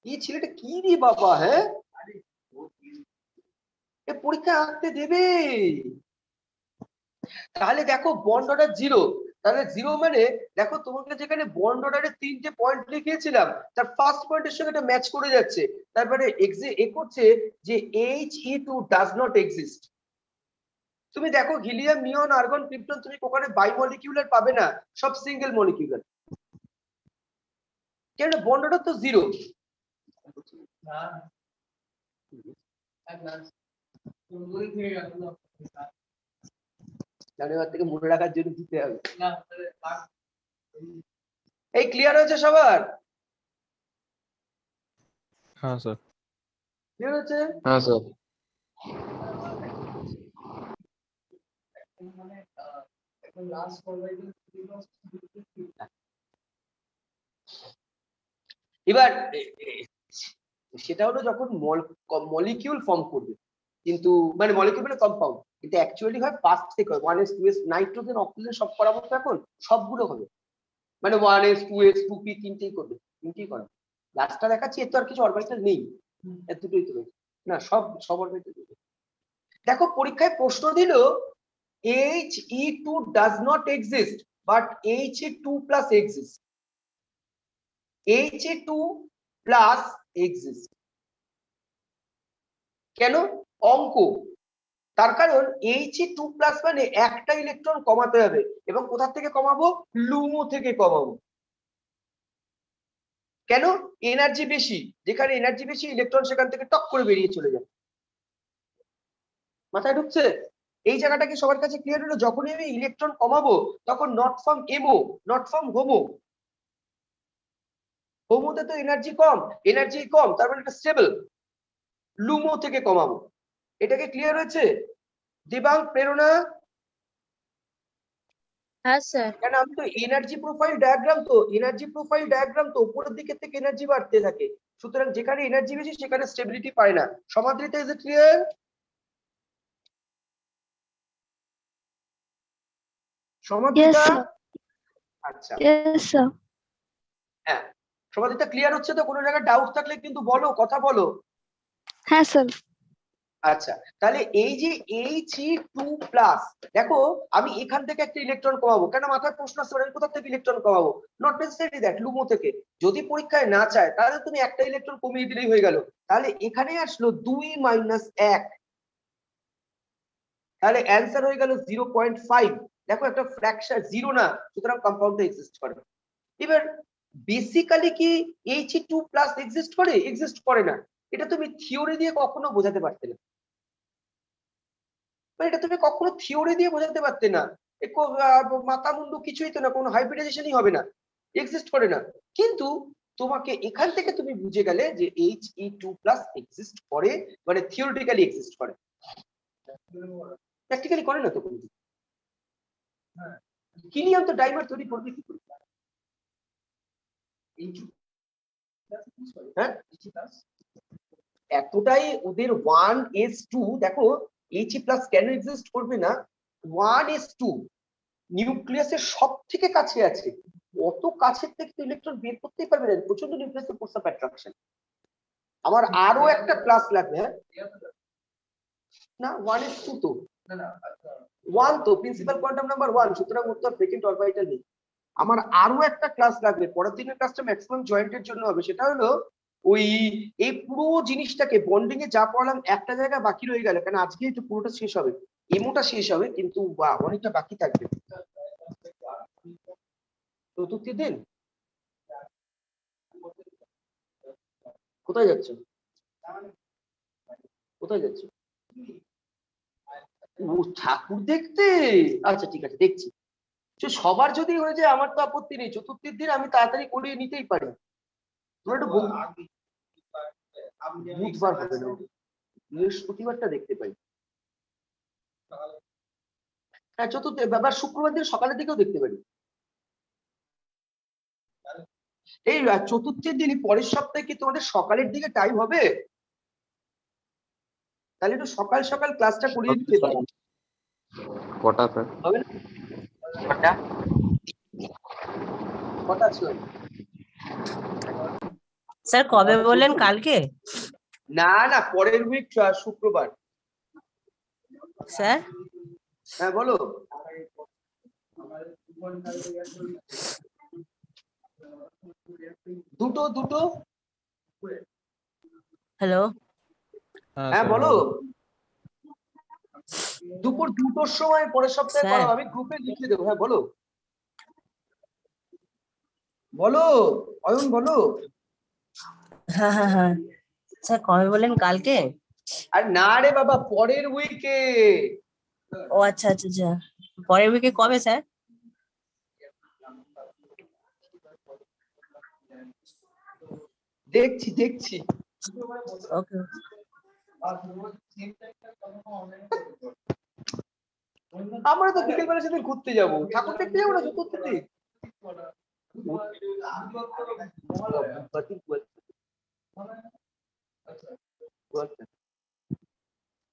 Speaker 2: এই ছেলেটা কি রে বাবা, হ্যাঁ এ পরীক্ষা আঁকতে দেবে। তাহলে দেখো বন্ড অর্ডার 0, তাহলে 0 মানে দেখো তোমাকে যেখানে বন্ড অর্ডারে 3টে পয়েন্ট লিখিয়েছিলাম তার ফার্স্ট পয়েন্টের সঙ্গে এটা ম্যাচ করে যাচ্ছে। তারপরে এ করছে যে He2 ডাজ নট এক্সিস্ট। তুমি দেখো হিলিয়াম, নিয়ন, আর্গন, ক্রিপ্টন তুমি ওখানে বাইমলিকিউলার পাবে না, সব সিঙ্গেল মলিকিউলার। কেন? বন্ড অর্ডার তো 0। জানুয়ারি থেকে মনে রাখার জন্য দিতে হবে। এই ক্লিয়ার হয়েছে সবার?
Speaker 7: হ্যাঁ স্যার।
Speaker 2: ক্লিয়ার হয়েছে?
Speaker 3: হ্যাঁ স্যার।
Speaker 2: এবার সেটা হলো যখন মলিকিউল ফর্ম করবে, কিন্তু মানে মলিকিউল মানে কম্পাউন্ড, কিন্তু অ্যাকচুয়ালি হয় পাঁচ থেকে 1s 2s, নাইট্রোজেন, অক্সিজেন সব করাবো তো এখন, সবগুলো হবে মানে 1s 2s 2p তিনটেই করবে, তিনটেই করে। লাস্টটা দেখাচ্ছি, এর তো আর কিছু অরবিটাল নেই, এর দুটোই তো রয়েছে না, সব অরবিটাল। দেখো পরীক্ষায় প্রশ্ন দিল He2 does not exist but Ha2 plus exists. Ha2 plus exist কেন? অঙ্ক, তার কারণ He2 প্লাস মানে একটা ইলেকট্রন কমাতে হবে, এবং কোথা থেকে কমাবো? লুমো থেকে কমাবো। কেন? এনার্জি বেশি, যেখানে এনার্জি বেশি ইলেকট্রন সেখান থেকে টক করে বেরিয়ে চলে যাবে। মাথায় ঢুকছে? এই জায়গাটা কি সবার কাছে ক্লিয়ার হলো? যখনই আমি ইলেকট্রন কমাবো তখন not from MO, not from HOMO. হোমোতে তো এনার্জি কম, তার মানে এটা স্টেবল। লুমো থেকে কমাবো। এটাকে ক্লিয়ার হয়েছে? দেবাঙ্গ, প্রেরণা?
Speaker 5: হ্যাঁ স্যার।
Speaker 2: কেন আমি তো এনার্জি প্রোফাইল ডায়াগ্রাম তো উপরের দিকে থেকে এনার্জি বাড়তে থাকে, সুতরাং যেখানে এনার্জি বেশি সেখানে স্টেবিলিটি পায় না। সমাদৃতা, ইজ ইট ক্লিয়ার? সমাদৃতা?
Speaker 5: sir.
Speaker 2: আচ্ছা,
Speaker 5: Yes sir.
Speaker 2: হ্যাঁ, সমাদৃতা ক্লিয়ার হচ্ছে তো? কোনো জায়গায় ডাউট থাকলে কিন্তু বলো, কথা বলো।
Speaker 5: হ্যাঁ স্যার।
Speaker 2: আচ্ছা, তাহলে এই যে He2 প্লাস, দেখো আমি এখান থেকে একটা ইলেকট্রন কমাবো, কেন মাথায় প্রশ্ন আসছে আমি কোথা থেকে ইলেকট্রন কমাবো? নট নেসেসারি দ্যাট, লুমো থেকে। যদি পরীক্ষায় না চায় তাহলে তুমি একটা ইলেকট্রন কমিয়ে দিলেই হয়ে গেল। তাহলে এখানে আসলো 2 - 1, তাহলে অ্যান্সার হয়ে গেল 0.5। দেখো একটা ফ্র্যাকশন, জিরো না, সুতরাং কম্পাউন্ডটা এক্সিস্ট করে। এবার বেসিক্যালি কি He2 প্লাস এক্সিস্ট করে? এক্সিস্ট করে না। এটা তুমি থিওরি দিয়ে কখনো বোঝাতে পারতে না, এটা তুমি কখনো থিওরি দিয়ে বোঝাতে পারতে না। মাথা মুন্ডু কিছুই তো না, কোনো হাইব্রিডাইজেশনই হবে না, এক্সিস্ট করে না। কিন্তু তোমাকে এখান থেকে তুমি বুঝে গেলে যে He2 প্লাস এক্সিস্ট করে, মানে থিওরিটিক্যালি এক্সিস্ট করে, প্র্যাকটিক্যালি করে না তো কোনো। হিলিয়াম তো ডাইমার তৈরি করবে কি করে? হ্যাঁ, এতটাই ওদের 1s2। দেখো He প্লাস কেন এক্সিস্ট করবে না? 1s2 নিউক্লিয়াসের সব থেকে কাছে আছে, অত কাছের থেকে তো ইলেকট্রন বের করতেই পারবে না, প্রচন্ড নিউক্লিয়াসের ফোর্স অফ অ্যাট্রাকশন। আমার আরো একটা ক্লাস লাগবে। হ্যাঁ না, 1s2 তো 1 তো প্রিন্সিপাল কোয়ান্টাম নাম্বার 1, সুতরাং উত্তর ভ্যাকেন্ট অরবিটাল নেই। আমার আরো একটা ক্লাস লাগবে, পরের দিনের ক্লাসটা ম্যাক্সিমাম জয়েন্টের জন্য হবে। সেটা হলো ওই এই পুরো জিনিসটাকে বন্ডিং এ যা পড়ালাম একটা জায়গা বাকি রয়ে গেল, কারণ আজকে একটু পুরোটা শেষ হবে, এমোটা শেষ হবে, কিন্তু অনেকটা বাকি থাকবে। চতুর্থী দিন কোথায় যাচ্ছ? কোথায় যাচ্ছ? ও ঠাকুর দেখতে? আচ্ছা ঠিক আছে, দেখছি। সবার যদি হয়ে যায় আমার তো আপত্তি নেই, চতুর্থীর দিন আমি তাড়াতাড়ি করিয়ে নিতেই পারি। তোমরা একটু বুধবার হবে না, বৃহস্পতিবারটা দেখতে পাই। হ্যাঁ চতুর্থী, ব্যাপার শুক্রবার দিন সকালের দিকেও দেখতে পারি। এই চতুর্থীর দিনই পরের সপ্তাহে কি তোমাদের সকালের দিকে টাইম হবে? তাহলে একটু সকাল সকাল ক্লাসটা করিয়ে দিতে পারি।
Speaker 3: কটা স্যার?
Speaker 2: হবে না?
Speaker 4: কটা?
Speaker 2: কটা ছিল?
Speaker 1: স্যার কবে বললেন? কালকে?
Speaker 2: না না, পরের উইক শুক্রবার।
Speaker 1: স্যার
Speaker 2: হ্যাঁ বলো। দুটো।
Speaker 1: হ্যালো,
Speaker 2: হ্যাঁ বলো। দুপুর 2টোর সময় পরের সপ্তাহে
Speaker 1: স্যার।
Speaker 2: করো, আমি গ্রুপে লিখে দেবো। হ্যাঁ বলো বলো, অয়ন বলো।
Speaker 1: হ্যাঁ স্যার কবে বললেন? কালকে?
Speaker 2: আর না রে বাবা, পরের উইকে।
Speaker 1: ও আচ্ছা, পরের উইকে কবে স্যার?
Speaker 2: দেখছি।
Speaker 1: ওকে।
Speaker 2: আমরা তো বিকেল বেলা সেদিন ঘুরতে যাবো, ঠাকুর দেখতে যাবো না চতুর্থীতে?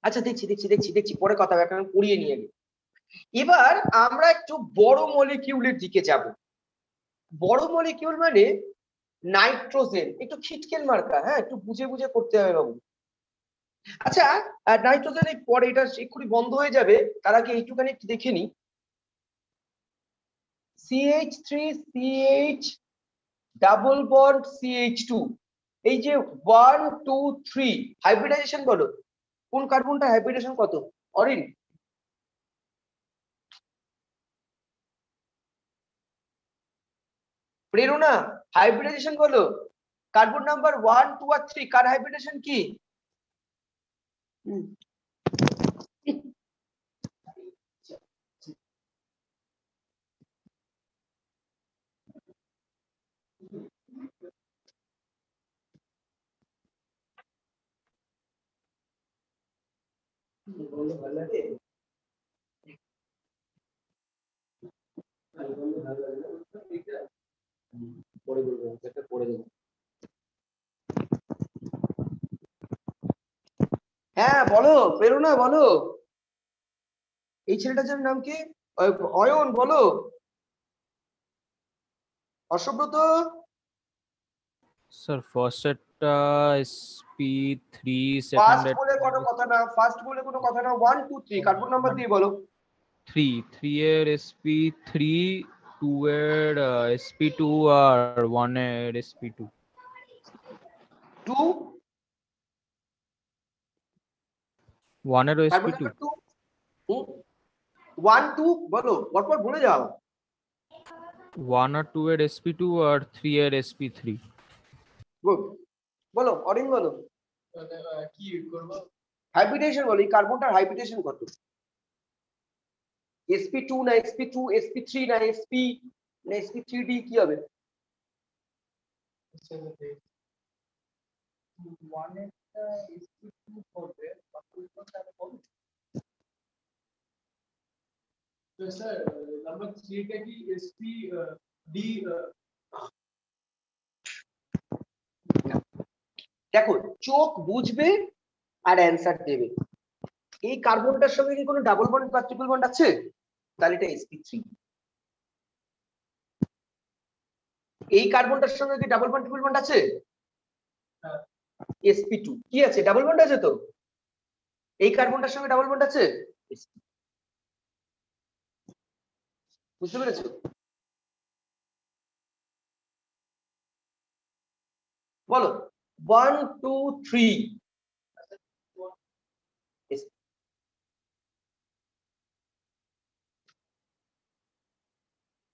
Speaker 2: আচ্ছা দেখছি, পরে কথা হবে, এখন পড়িয়ে নিয়ে নি। এবার আমরা একটু বড় মলিকিউলের দিকে যাব। বড় মলিকিউল মানে নাইট্রোজেন। একটু খিটকেল মার্কা, হ্যাঁ একটু বুঝে করতে হবে বাবু। আচ্ছা, নাইট্রোজেন এই পরে এটা এক্ষুনি বন্ধ হয়ে যাবে, তার আগে এইটুখানি একটু দেখে নি। CH3CH ডাবল বন্ড CH2, এই যে 1 2 3 হাইব্রিডাইজেশন বলো, কোন কার্বনটা হাইব্রিডেশন কত? অরিন, প্রেরণা, হাইব্রিডাইজেশন বলো। কার্বন নাম্বার 1, 2 আর 3 কার হাইব্রিডাইজেশন কি? হ্যাঁ বলো প্রেরণা, বলো এই ছেলেটার নাম কি? অয়ন, বলো। অসব্রত,
Speaker 7: Sir, first set SP3, second
Speaker 2: first
Speaker 7: at
Speaker 2: বলে কোনো কথা না, ফার্স্ট বলে কোনো কথা না। 1, 2, 3 কার্বন নাম্বার দিয়ে বলো।
Speaker 7: 3 এর SP3, 2 এর SP2 আর 1 এর SP2।
Speaker 2: 2
Speaker 7: 1 এর
Speaker 2: কার্বন
Speaker 7: SP2।
Speaker 2: নাম্বার 2, 1, 2 বলো, পরপর বলে যাও।
Speaker 7: 1 আর 2 এর SP2 আর 3 এর SP3।
Speaker 2: গুড, বলো অরিন, বলো
Speaker 6: কি করব?
Speaker 2: হাইব্রিডেশন বলো। এই কার্বনটার হাইব্রিডেশন কত? sp2 না sp2, sp3 না sp না sp3d কি হবে?
Speaker 6: স্যার নাম্বার 3 টা কি SP D?
Speaker 2: দেখো চোখ বুঝবে আর অ্যান্সার দেবে। এই কার্বনটার সঙ্গে কি কোনো ডাবল বন্ড বা ট্রিপল বন্ড আছে? তাহলে এটা sp3। এই কার্বনটার সঙ্গে কি ডাবল বন্ড ট্রিপল বন্ড আছে? sp2 কি আছে? ডাবল বন্ড আছে তো। এই কার্বনটার সঙ্গে ডাবল বন্ড আছে? বুঝতে পেরেছো? বলো 1, 2, 3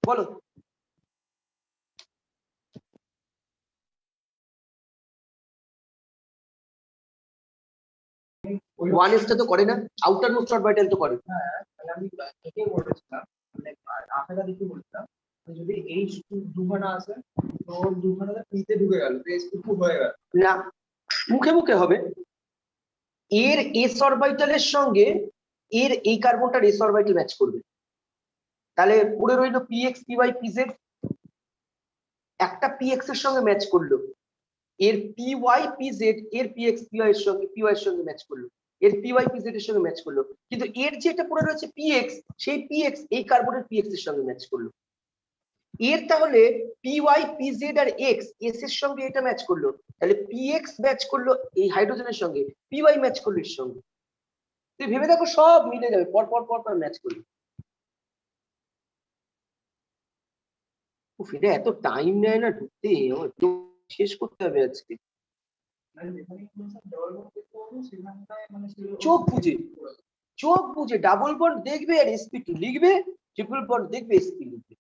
Speaker 2: বলো। 1s টা তো করে না, আউটার মোস্ট অরবিটাল তো করে।
Speaker 8: আমি এটাই বলেছিলাম, মানে আশাটা দেখে বলছিলাম যদি এই দুখানা আছে তো দুখানা পিতে ঢুকে গেল, একটু হয়ে গেল
Speaker 2: না, মুখে মুখে হবে। এর এস অরবিটালের সঙ্গে এর এই কার্বনটার এস অরবিটাল ম্যাচ করবে, তাহলে পড়ে রইল px py pz। একটা px এর সঙ্গে ম্যাচ করলো, এর py pz এর px py এর সঙ্গে ম্যাচ করলো, এর py pz এর সঙ্গে ম্যাচ করলো, কিন্তু এর যেটা পড়ে রয়েছে px, সেই px এই কার্বনের px এর সঙ্গে ম্যাচ করলো। এর তাহলে py pz আর x s এর সঙ্গে এটা ম্যাচ করলো, তাহলে px ম্যাচ করলো এই হাইড্রোজেনের সঙ্গে, py ম্যাচ করলো এর সঙ্গে। তুই ভেবে দেখো সব মিলে যাবে, পর পর পর পর ম্যাচ করবে। এটা এত টাইম নেয় না ঢুকতে, আমার তো শেষ করতে হবে আজকে। চোখ বুঝে, চোখ বুঝে ডাবল বন্ড দেখবে আর sp2 লিখবে, ট্রিপল বন্ড দেখবে sp লিখবে।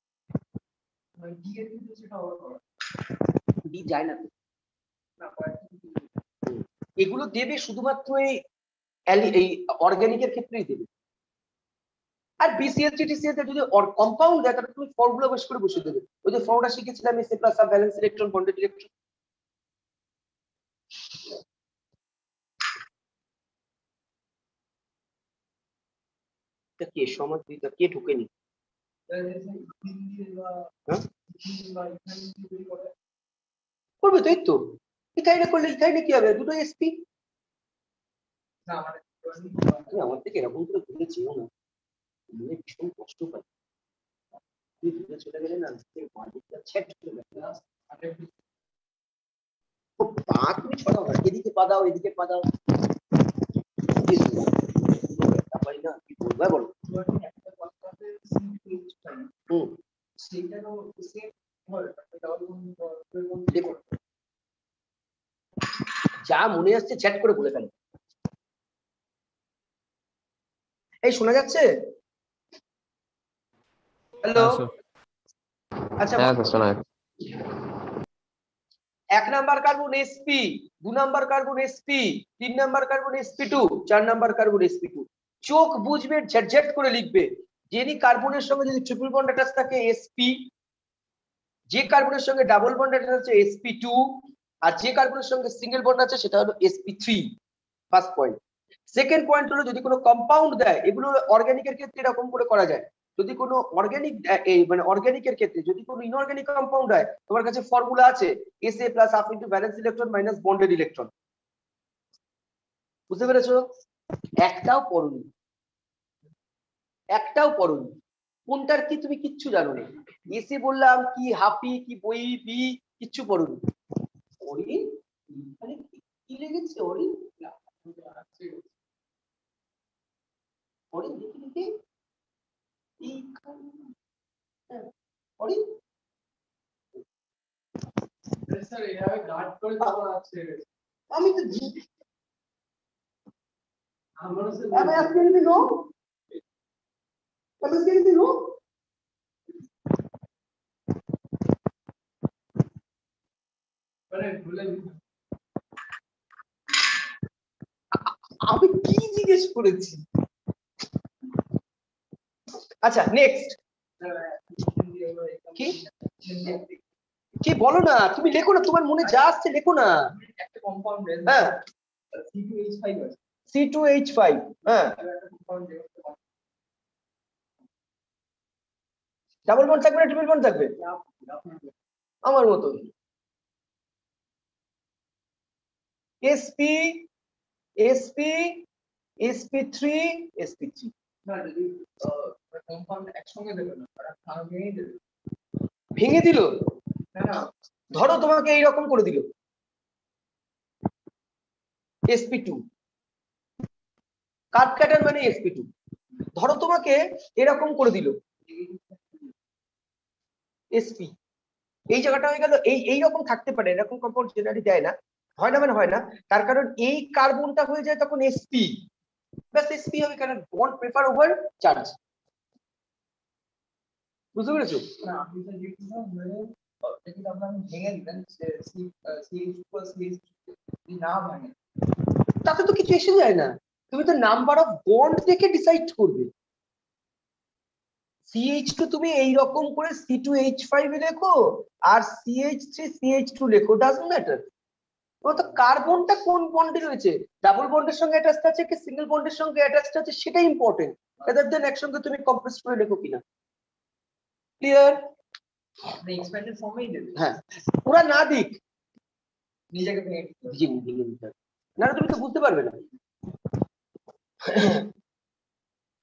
Speaker 2: ডি যায় না তো। এগুলো দেবে শুধুমাত্র এই অর্গানিকের ক্ষেত্রেই দেবে। আর বিসিএসজি টিসিএসজি যদি কম্পাউন্ড দেয় তাহলে তুমি ফর্মুলা বেশ করে বসে দেবে। ওই যে ফর্মুলা শিখেছিলাম S plus sub valence electron bonded electron. কে সমাজবিদ্যা কে ঢুকেনি? করবে তো, এই তো ইথাইনে করলে ইথাইনে কি হবে? দুটো এসপি। আমার থেকে এরকম করে ঘুরে চেয়েও না, মনে ভীষণ কষ্ট পাই। তুই ঘুরে চলে গেলে না পা তুমি ছড়াও না, এদিকে পা দাও এদিকে পা দাও, পারি না কি বলবো বলো। দেখো যা মনে আসছে চ্যাট করে বলে ফেলো। এই শোনা যাচ্ছে? হ্যালো,
Speaker 7: হ্যাঁ স্যার।
Speaker 2: আচ্ছা
Speaker 3: হ্যাঁ স্যার শোনা যাচ্ছে।
Speaker 2: 1 number carbon sp, 2 number carbon sp, 3 number carbon sp2, 4 number carbon sp2। চোখ বুঝবে, ঝটঝট করে লিখবে। যেই কার্বনের সঙ্গে যদি ট্রিপল বন্ড অ্যাটাচ থাকে sp, যে কার্বনের সঙ্গে ডাবল বন্ড অ্যাটাচ আছে sp2, আর যে কার্বনের সঙ্গে সিঙ্গেল বন্ড আছে সেটা হলো sp3। First point. Second point হলো যদি কোনো কম্পাউন্ড দেয়, এগুলো অর্গানিকের ক্ষেত্রে এরকম করে করা যায়। যদি কোনো অর্গানিক মানে অর্গানিকের ক্ষেত্রে যদি কোনো ইনঅর্গানিক কম্পাউন্ড হয়, তোমার কাছে ফর্মুলা আছে SA plus half into valence electron minus bonded electron. বুঝতে পেরেছো? একটাও পড়ুনি, একটাও পড়ুনি। কোনটার কি তুমি কিচ্ছু জানো না। এসে বললাম কি হাফি কি বই বি কিচ্ছু পড়ুনি। ওরি মানে কি লেগেছে ওরি? ওরি দেখি দেখি ওরি
Speaker 6: স্যার এইভাবে গার্ড করে তারপর আছে
Speaker 2: আমি তো
Speaker 6: আমরা
Speaker 2: am I asking anything wrong? Am I asking anything wrong?
Speaker 6: মানে ভুলে
Speaker 2: আমি কি জিজ্ঞেস করেছি? আচ্ছা নেক্সট কি কি বলো না, তুমি লেখো না, তোমার মনে যা আসছে লেখো না।
Speaker 8: একটা কম্পাউন্ড
Speaker 2: হ্যাঁ
Speaker 8: C2H5 আছে।
Speaker 2: C2H5 হ্যাঁ
Speaker 8: একটা কম্পাউন্ড
Speaker 2: ডাবল বন্ড থাকবে না ট্রিপল বন্ড থাকবে? আমার মতো sp sp sp3 sp3
Speaker 8: না যদি কম্পাউন্ড একসঙ্গে দেবে না, তারা ভাগ ভেঙে দেবে।
Speaker 2: ভেঙে দিল।
Speaker 8: না না,
Speaker 2: ধরো তোমাকে এইরকম করে দিল sp2, কাট কাটার মানে sp2। ধরো তোমাকে এরকম করে দিল sp, এই জায়গাটা হয়ে গেল এইরকম থাকতে পারে, এরকম কম্পাউন্ড জেনারেলি দেয় না, হয় না মানে হয় না। তার কারণ এই কার্বনটা হয়ে যায় তখন sp, ব্যাস sp হবে, কারণ বন্ড প্রেফার ওভার চার্জ। বুঝতে পেরেছো?
Speaker 8: না আপনি তো যেটা মানে যদি আপনারা ভেঙে দিবেন CH+CH না ভাঙে,
Speaker 2: তাতে তো কিছু এসে যায় না, তুমি তো নাম্বার অফ বন্ড দেখে ডিসাইড করবে। CH2 তুমি এইরকম করে C2H5 লেখো আর CH3 CH2 লেখো, ডাজন্ট ম্যাটার। ও তো কার্বনটা কোন বন্ডে রয়েছে, ডাবল বন্ডের সঙ্গে অ্যাটাচড আছে কি সিঙ্গেল বন্ডের সঙ্গে অ্যাটাচড আছে সেটা ইম্পর্টেন্ট, রাদার দেন একসঙ্গে তুমি কম্প্রেস করে লেখো কিনা। ক্লিয়ার?
Speaker 8: আপনি এক্সপ্যান্ডেড ফর্মেই দেবেন।
Speaker 2: হ্যাঁ, ওরা না দিক
Speaker 8: নিজেকে ভেঙে দিতে হবে।
Speaker 2: না তুমি তো বুঝতে পারবে না।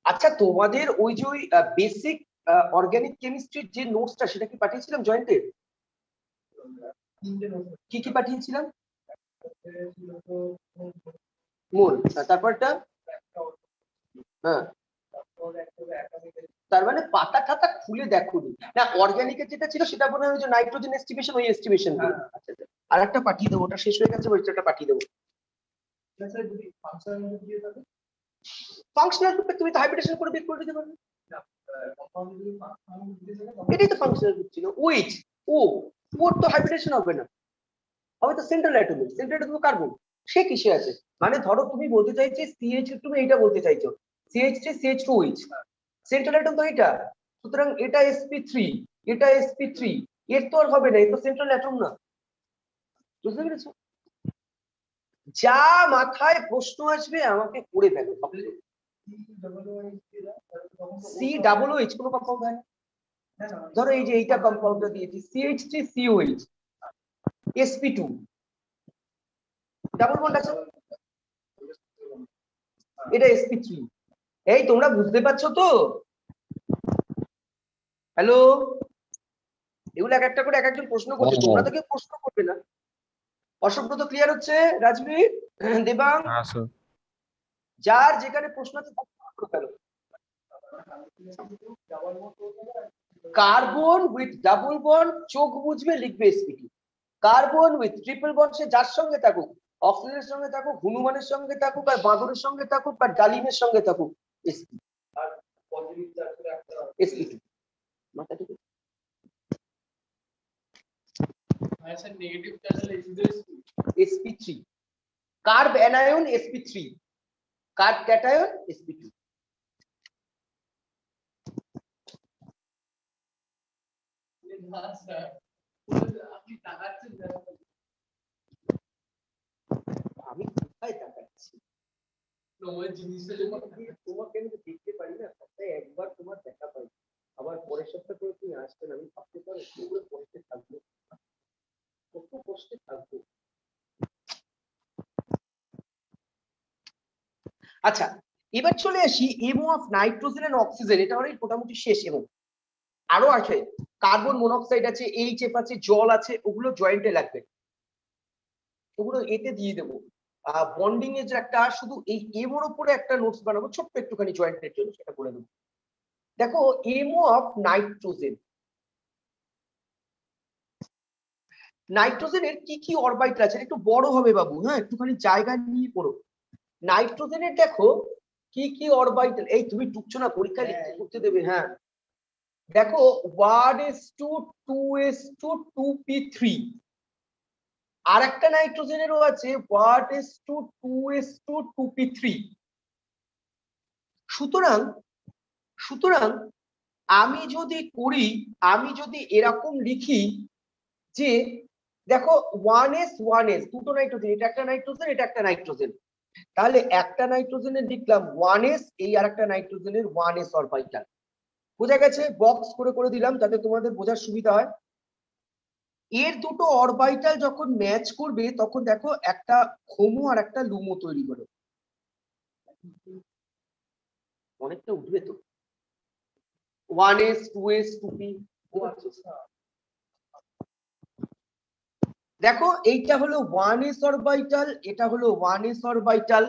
Speaker 2: আচ্ছা তোমাদের ওই যে ওই বেসিক অর্গানিক কেমিস্ট্রির যে নোটসটা সেটা কি পাঠিয়েছিলাম জয়েন্টে?
Speaker 8: তিনটে নোট
Speaker 2: কি কি পাঠিয়েছিলাম? মোল, তারপরটা হ্যাঁ, তার মানে পাতা টাতা খুলে দেখো না। অর্গানিকের যেটা ছিল সেটা মনে হয় যে নাইট্রোজেন এস্টিমেশন, ওই এস্টিমেশন আচ্ছা আর একটা পাঠিয়ে দেবো, ওটা শেষ হয়ে গেছে, ওইটা পাঠিয়ে দেবো।
Speaker 8: স্যার যদি ফাংশনাল গ্রুপ দিয়ে থাকে,
Speaker 2: ফাংশনাল গ্রুপে তুমি তো হাইব্রিডেশন করে বের করে দিতে পারবে।
Speaker 8: কম্পাউন্ড যদি ফাংশনাল গ্রুপ দিয়ে থাকে,
Speaker 2: এটাই তো ফাংশনাল গ্রুপ ছিল। ওইচ ওর তো হাইব্রিডেশন হবে না, হবে তো central atom, central atom carbon, সে কিসে আছে? মানে ধরো তুমি বলতে চাইছো CH, তুমি এইটা বলতে চাইছো CH3 CH2OH, সেন্ট্রাল অ্যাটম তো এটা, সুতরাং এটা sp3 এটা sp3, এর তো আর হবে না, এর তো সেন্ট্রাল অ্যাটম না। বুঝতে পেরেছো? যা মাথায় প্রশ্ন আসবে আমাকে করে ফেলো। COOH কোনো কম্পাউন্ড হয় না। ধরো এই যে এইটা কম্পাউন্ডটা দিয়েছি CH3 COH sp2, double bond আছে, এটা sp3। এই তোমরা বুঝতে পারছো তো? হ্যালো, এগুলো এক একটা করে এক একজন প্রশ্ন করছে, তোমরা তো কেউ প্রশ্ন করবে না। অসংখ্য ক্লিয়ার হচ্ছে? রাজবীর, দেবাং,
Speaker 7: হ্যাঁ স্যার।
Speaker 2: যার যেখানে প্রশ্ন আছে কার্বন উইথ ডাবল বন্ড চোখ বুঝবে লিখবে sp2, carbon with triple bond সে যার সঙ্গে থাকুক, অক্সিজেনের সঙ্গে থাকুক, হনুমানের সঙ্গে থাকুক, আর বাঁদরের সঙ্গে থাকুক, আর ডালিমের সঙ্গে থাকুক sp। sp2 মাথা ঠিক আছে?
Speaker 6: হ্যাঁ স্যার নেগেটিভ চার্জ হলে
Speaker 2: sp3 carb anion sp3 carb cation sp2
Speaker 6: না স্যার আপনি তাকাচ্ছেন না
Speaker 2: আমি কোথায় তাকাচ্ছি
Speaker 6: তোমার জিনিসটা
Speaker 2: তোমাকে আমি তো দেখতে পারি না সপ্তাহে একবার তোমার দেখা পাই আবার পরের সপ্তাহ করে তুমি আসবে না আমি ভাবতে পারি পুরো কষ্টে থাকবো কত কষ্টে থাকবো আচ্ছা এবার চলে আসি এমও অফ নাইট্রোজেন এন্ড অক্সিজেন এটা হলো মোটামুটি শেষ এমও আরো আছে কার্বন মনোক্সাইড আছে এইচএফ আছে জল আছে ওগুলো জয়েন্টে লাগবে ওগুলো এতে দিয়ে দেবো বন্ডিং এর যে একটা শুধু এই এমোর উপরে একটা নোটস বানাবো ছোট্ট একটুখানি জয়েন্টের জন্য সেটা করে দেবো দেখো এমও অফ নাইট্রোজেন নাইট্রোজেনের কি কি অরবিটাল আছে একটু বড় হবে বাবু হ্যাঁ একটুখানি জায়গা নিয়ে পড়ো নাইট্রোজেনের দেখো কি কি অরবিটাল এই তুমি টুকছো না পরীক্ষা লিখতে করতে দেবে হ্যাঁ দেখো 1s2 2s2 2p3 আর একটা নাইট্রোজেনেরও আছে 1s2 2s2 2p3 সুতরাং সুতরাং আমি যদি এরকম লিখি যে দেখো 1s 1s দুটো নাইট্রোজেন এটা একটা নাইট্রোজেন এটা একটা নাইট্রোজেন তাহলে একটা নাইট্রোজেনের লিখলাম 1s এই আরেকটা নাইট্রোজেনের 1s অরবিটাল বোঝা গেছে বক্স করে দিলাম যাতে তোমাদের বোঝার সুবিধা হয় এর দুটো অরবিটাল যখন ম্যাচ করবে তখন দেখো একটা ক্ষমু আর একটা লুমো তৈরি করে অনেকটা উঠবে তো 1s 2s 2p দেখো এইটা হলো 1s অরবিটাল এটা হলো 1s অরবিটাল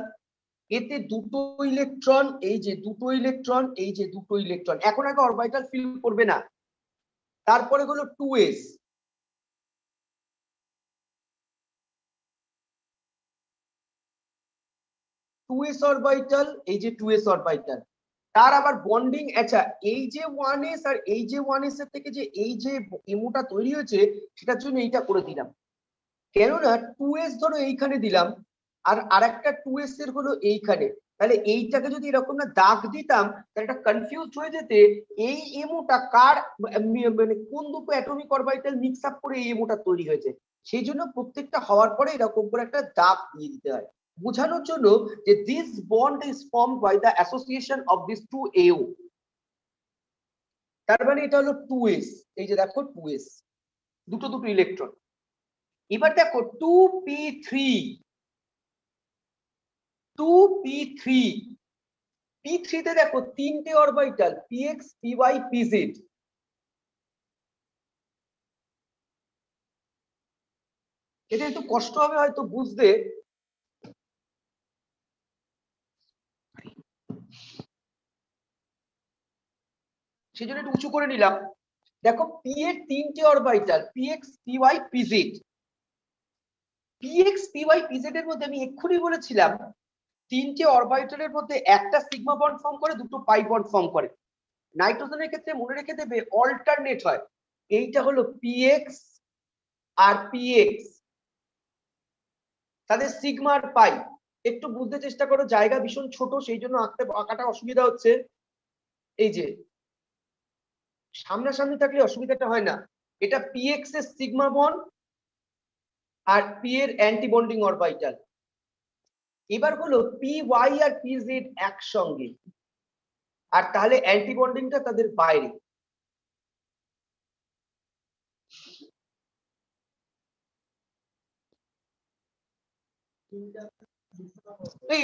Speaker 2: এতে দুটো ইলেকট্রন এই যে দুটো ইলেকট্রন এই যে দুটো ইলেকট্রন এখন আগে অরবিটাল ফিল করবে না তারপরে হলো 2s 2s অরবিটাল এই যে 2s অরবিটাল তার আবার বন্ডিং আচ্ছা এই যে 1s আর এই যে 1s এর থেকে যে এই যে এমোটা তৈরি হয়েছে সেটার জন্য এইটা করে দিলাম কেননা 2s ধরো এইখানে দিলাম আর আরেকটা 2s এর হলো এইখানে তাহলে এইটাকে যদি এরকম না দাগ দিতাম তাহলে এটা কনফিউজ হয়ে যেতে এই এমোটা কার মানে কোন দুটো অ্যাটমিক অরবিটাল মিক্স আপ করে এই এমোটা তৈরি হয়েছে সেই জন্য প্রত্যেকটা হওয়ার পরে এরকম করে একটা দাগ দিয়ে দিতে হয় বোঝানোর জন্য যে this bond is formed by the association of this two AO তার মানে এটা হলো 2s এই যে দেখো 2s দুটো ইলেকট্রন এবার দেখো 2p3 p3 তে দেখো তিনটে অরবিটাল px py pz এটা একটু কষ্ট হবে হয়তো বুঝতে সেজন্য একটু উঁচু করে নিলাম দেখো p এর তিনটে orbital px py pz px py pz এর মধ্যে আমি এক্ষুনি বলেছিলাম তিনটে অরবিটালের মধ্যে একটা সিগমা বন্ড ফর্ম করে দুটো পাই বন্ড ফর্ম করে নাইট্রোজেনের ক্ষেত্রে মনে রেখে দেবে অল্টারনেট হয় এইটা হলো px আর px তাদের সিগমা আর পাই একটু বুঝতে চেষ্টা করো জায়গা ভীষণ ছোট সেই জন্য আঁকাটা অসুবিধা হচ্ছে এই যে সামনাসামনি থাকলে অসুবিধাটা হয় না এটা px এর সিগমা বন্ড আর p এর অ্যান্টি বন্ডিং অরবিটাল এবার হলো py আর pz একসঙ্গে আর তাহলে অ্যান্টি বন্ডিংটা তাদের বাইরে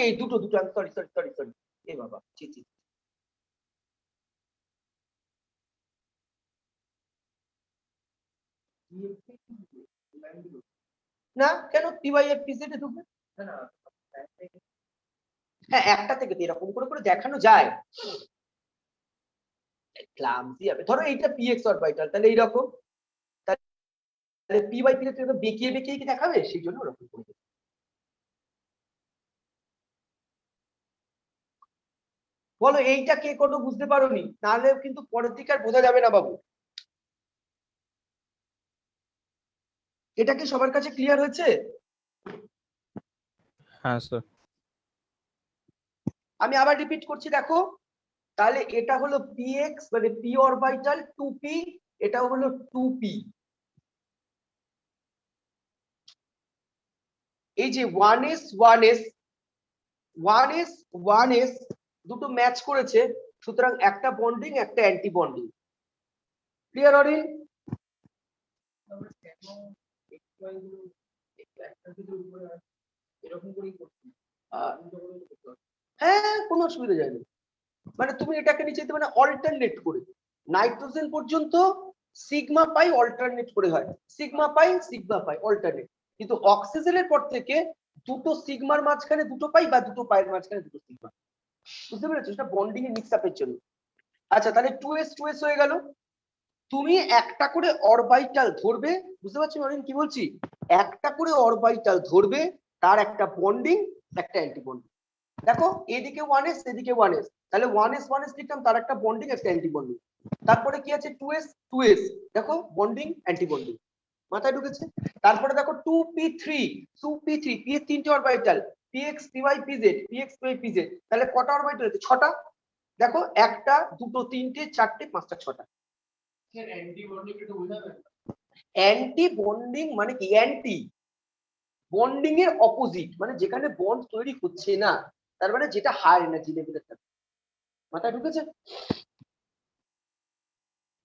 Speaker 2: এই দুটো সরি এ বাবা জি না কেন py আর pz এ ঢুকবে হ্যাঁ একটা থেকে এরকম করে দেখানো যায় ক্লামসি হবে ধরো এইটা px অরবিটাল তাহলে এইরকম তাহলে py pz তে বেঁকিয়ে কি দেখাবে সেই জন্য ওরকম করবে বলো এইটা কে কোনো বুঝতে পারোনি, নাহলে কিন্তু পরের দিকে আর বোঝা যাবে না বাবু। এটা কি সবার কাছে ক্লিয়ার হয়েছে?
Speaker 7: হ্যাঁ স্যার।
Speaker 2: আমি আবার রিপিট করছি, দেখো তাহলে এটা হলো px মানে p অরবিটাল 2p, এটা হলো 2p। এই যে 1s 1s 1s 1s দুটো ম্যাচ করেছে, সুতরাং একটা বন্ডিং একটা অ্যান্টি বন্ডিং। ক্লিয়ার অরিন?
Speaker 8: তারপরে কেন XY গুলো একটা থেকে উপরে হয়? এরকম করেই করছি।
Speaker 2: হ্যাঁ কোনো অসুবিধা যায়নি, মানে তুমি এটাকে নিচে দিতে মানে অল্টারনেট করে নাইট্রোজেন পর্যন্ত সিগমা পাই অল্টারনেট করে হয়, সিগমা পাই অল্টারনেট, কিন্তু অক্সিজেনের পর থেকে দুটো সিগমার মাঝখানে দুটো পাই বা দুটো পাইয়ের মাঝখানে দুটো সিগমা। বুঝতে পেরেছো? সেটা বন্ডিং এর মিক্স আপের জন্য। আচ্ছা তাহলে 2s 2s হয়ে গেল। তুমি একটা করে অরবিটাল ধরবে, বুঝতে পারছো অরিন কি বলছি? একটা করে অরবিটাল ধরবে, তার একটা বন্ডিং একটা অ্যান্টি বন্ডিং। দেখো এদিকে 1s এদিকে 1s, তাহলে 1s 1s লিখলাম, তার একটা বন্ডিং একটা অ্যান্টি বন্ডিং। তারপরে কি আছে 2s 2s, দেখো বন্ডিং অ্যান্টি বন্ডিং, মাথায় ঢুকেছে? তারপরে দেখো 2p3 2p3 p এর তিনটে orbital, px py pz px py pz, তাহলে কটা অরবিটাল আছে? 6টা। দেখো একটা দুটো তিনটে চারটে পাঁচটা ছটা।
Speaker 6: স্যার অ্যান্টি বন্ডিং একটু বোঝাবেন?
Speaker 2: অ্যান্টি বন্ডিং মানে কি? অ্যান্টি বন্ডিং এর অপোজিট, মানে যেখানে বন্ড তৈরি হচ্ছে না, তার মানে যেটা হাই এনার্জি লেভেলের থাকে। মাথায় ঢুকেছে?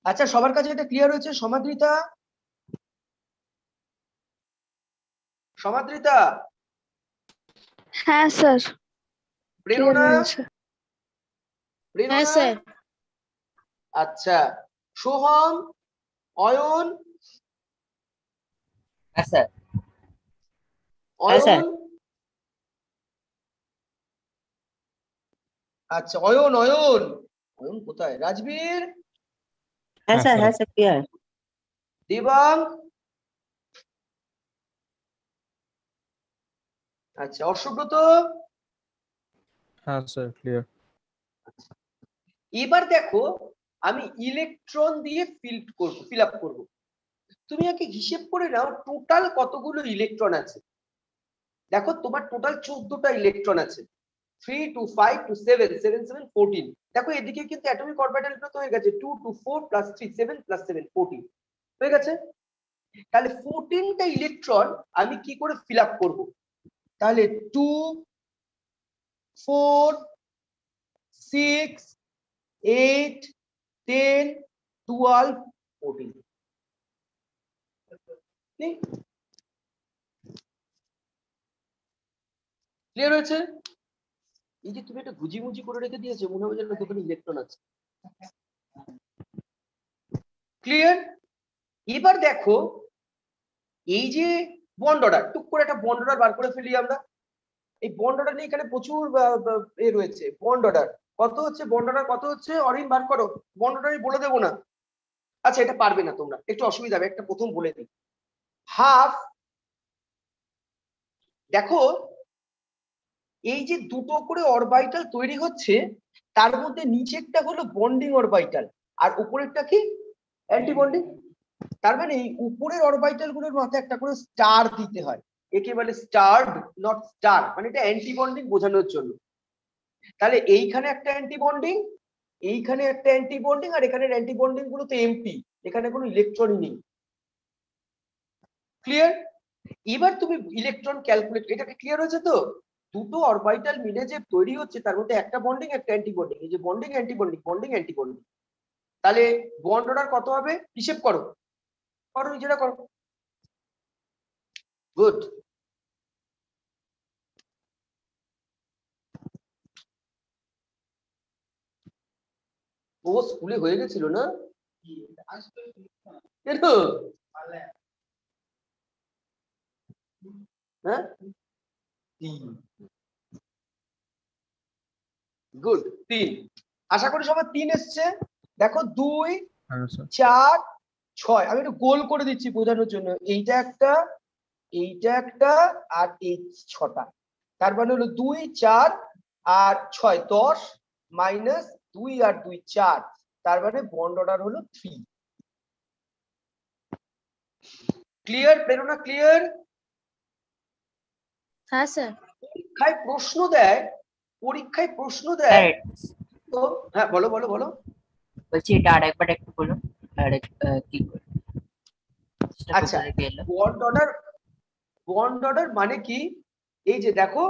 Speaker 2: আচ্ছা সবার কাছে এটা ক্লিয়ার হয়েছে? সমাদৃতা সমাদৃতা
Speaker 5: হ্যাঁ স্যার।
Speaker 2: প্রেরণা
Speaker 5: হ্যাঁ
Speaker 2: প্রেরণা
Speaker 5: স্যার।
Speaker 2: আচ্ছা সোহম অয়ন
Speaker 4: হ্যাঁ স্যার।
Speaker 1: হ্যাঁ, স্যার।
Speaker 2: অয়ন আচ্ছা অয়ন অয়ন অয়ন কোথায়? রাজবীর
Speaker 1: হ্যাঁ স্যার, হ্যাঁ স্যার, ক্লিয়ার।
Speaker 2: দেবাং আচ্ছা অশ্বব্রত।
Speaker 7: হ্যাঁ স্যার ক্লিয়ার।
Speaker 2: এবার দেখো আমি ইলেকট্রন দিয়ে ফিল আপ করবো। তুমি আগে হিসেব করে নাও টোটাল কতগুলো ইলেকট্রন আছে। দেখো তোমার টোটাল 14টা ইলেকট্রন আছে, 3 2 5 2 7 7 7 14। দেখো এদিকে কিন্তু অ্যাটমিক অরবিটাল তো হয়ে গেছে 2 2 4 প্লাস 3 7 প্লাস 7 14 হয়ে গেছে। তাহলে 14টা ইলেকট্রন আমি কি করে ফিল আপ করবো? তাহলে 2 4 6 8 10 12 14। ক্লিয়ার হয়েছে? এই যে তুমি একটা গুজিমুজি করে রেখে দিয়েছো, মনে হবে যেন দোকানে ইলেকট্রন আছে। ক্লিয়ার? এবার দেখো এই যে বন্ড অর্ডার, টুক করে একটা বন্ড অর্ডার বার করে ফেলি আমরা। এই বন্ড অর্ডার নিয়ে এখানে প্রচুর এ রয়েছে। বন্ড অর্ডার কত হচ্ছে? বন্ড অর্ডার কত হচ্ছে অরিন বার করো। বন্ড অর্ডার বলে দেবো না। আচ্ছা এটা পারবে না তোমরা, একটু অসুবিধা হবে, একটা প্রথম বলে দিই। হাফ, দেখো এই যে দুটো করে অরবিটাল তৈরি হচ্ছে, তার মধ্যে নিচেরটা হলো বন্ডিং অরবিটাল আর উপরেরটা কি? Anti bonding. তার মানে এই উপরের অরবিটাল গুলোর মাথায় একটা করে স্টার দিতে হয়, একে বলে স্টার্ড নট স্টার, মানে এটা অ্যান্টি বন্ডিং বোঝানোর জন্য। তাহলে এইখানে একটা অ্যান্টি বন্ডিং, এইখানে একটা অ্যান্টি বন্ডিং, আর এখানে অ্যান্টি বন্ডিং গুলো তো এমটি, এখানে কোনো ইলেকট্রনই নেই। ক্লিয়ার? এবার তুমি ইলেকট্রন ক্যালকুলেট, এটাকে ক্লিয়ার হয়েছে তো? দুটো অরবিটাল মিলে যে তৈরি হচ্ছে তার মধ্যে একটা বন্ডিং একটা অ্যান্টি বন্ডিং, এই যে bonding anti bonding bonding anti bonding. তাহলে বন্ড অর্ডার কত হবে? হিসেব করো, করো নিজেরা করো। গুড। ও স্কুলে হয়ে গেছিল না? কেন? হ্যাঁ গুড 3। আশা করি সবাই 3 এসছে। দেখো 2
Speaker 7: হ্যাঁ স্যার।
Speaker 2: 4 6, আমি একটু গোল করে দিচ্ছি বোঝানোর জন্য। এইটা একটা আর এই 6টা, তার মানে হলো 2 4 আর 6 10 মাইনাস 2 আর 2 4, তার মানে বন্ড অর্ডার হলো 3। ক্লিয়ার প্রেরণা? ক্লিয়ার?
Speaker 5: হ্যাঁ স্যার।
Speaker 2: পরীক্ষায় প্রশ্ন দেয়,
Speaker 4: স্যার
Speaker 2: তো হ্যাঁ বলো বলো বলো।
Speaker 4: বলছি এটা আরেকবার একটু বলুন, কি করে
Speaker 2: আচ্ছা, বন্ড অর্ডার মানে কি? এই যে দেখো,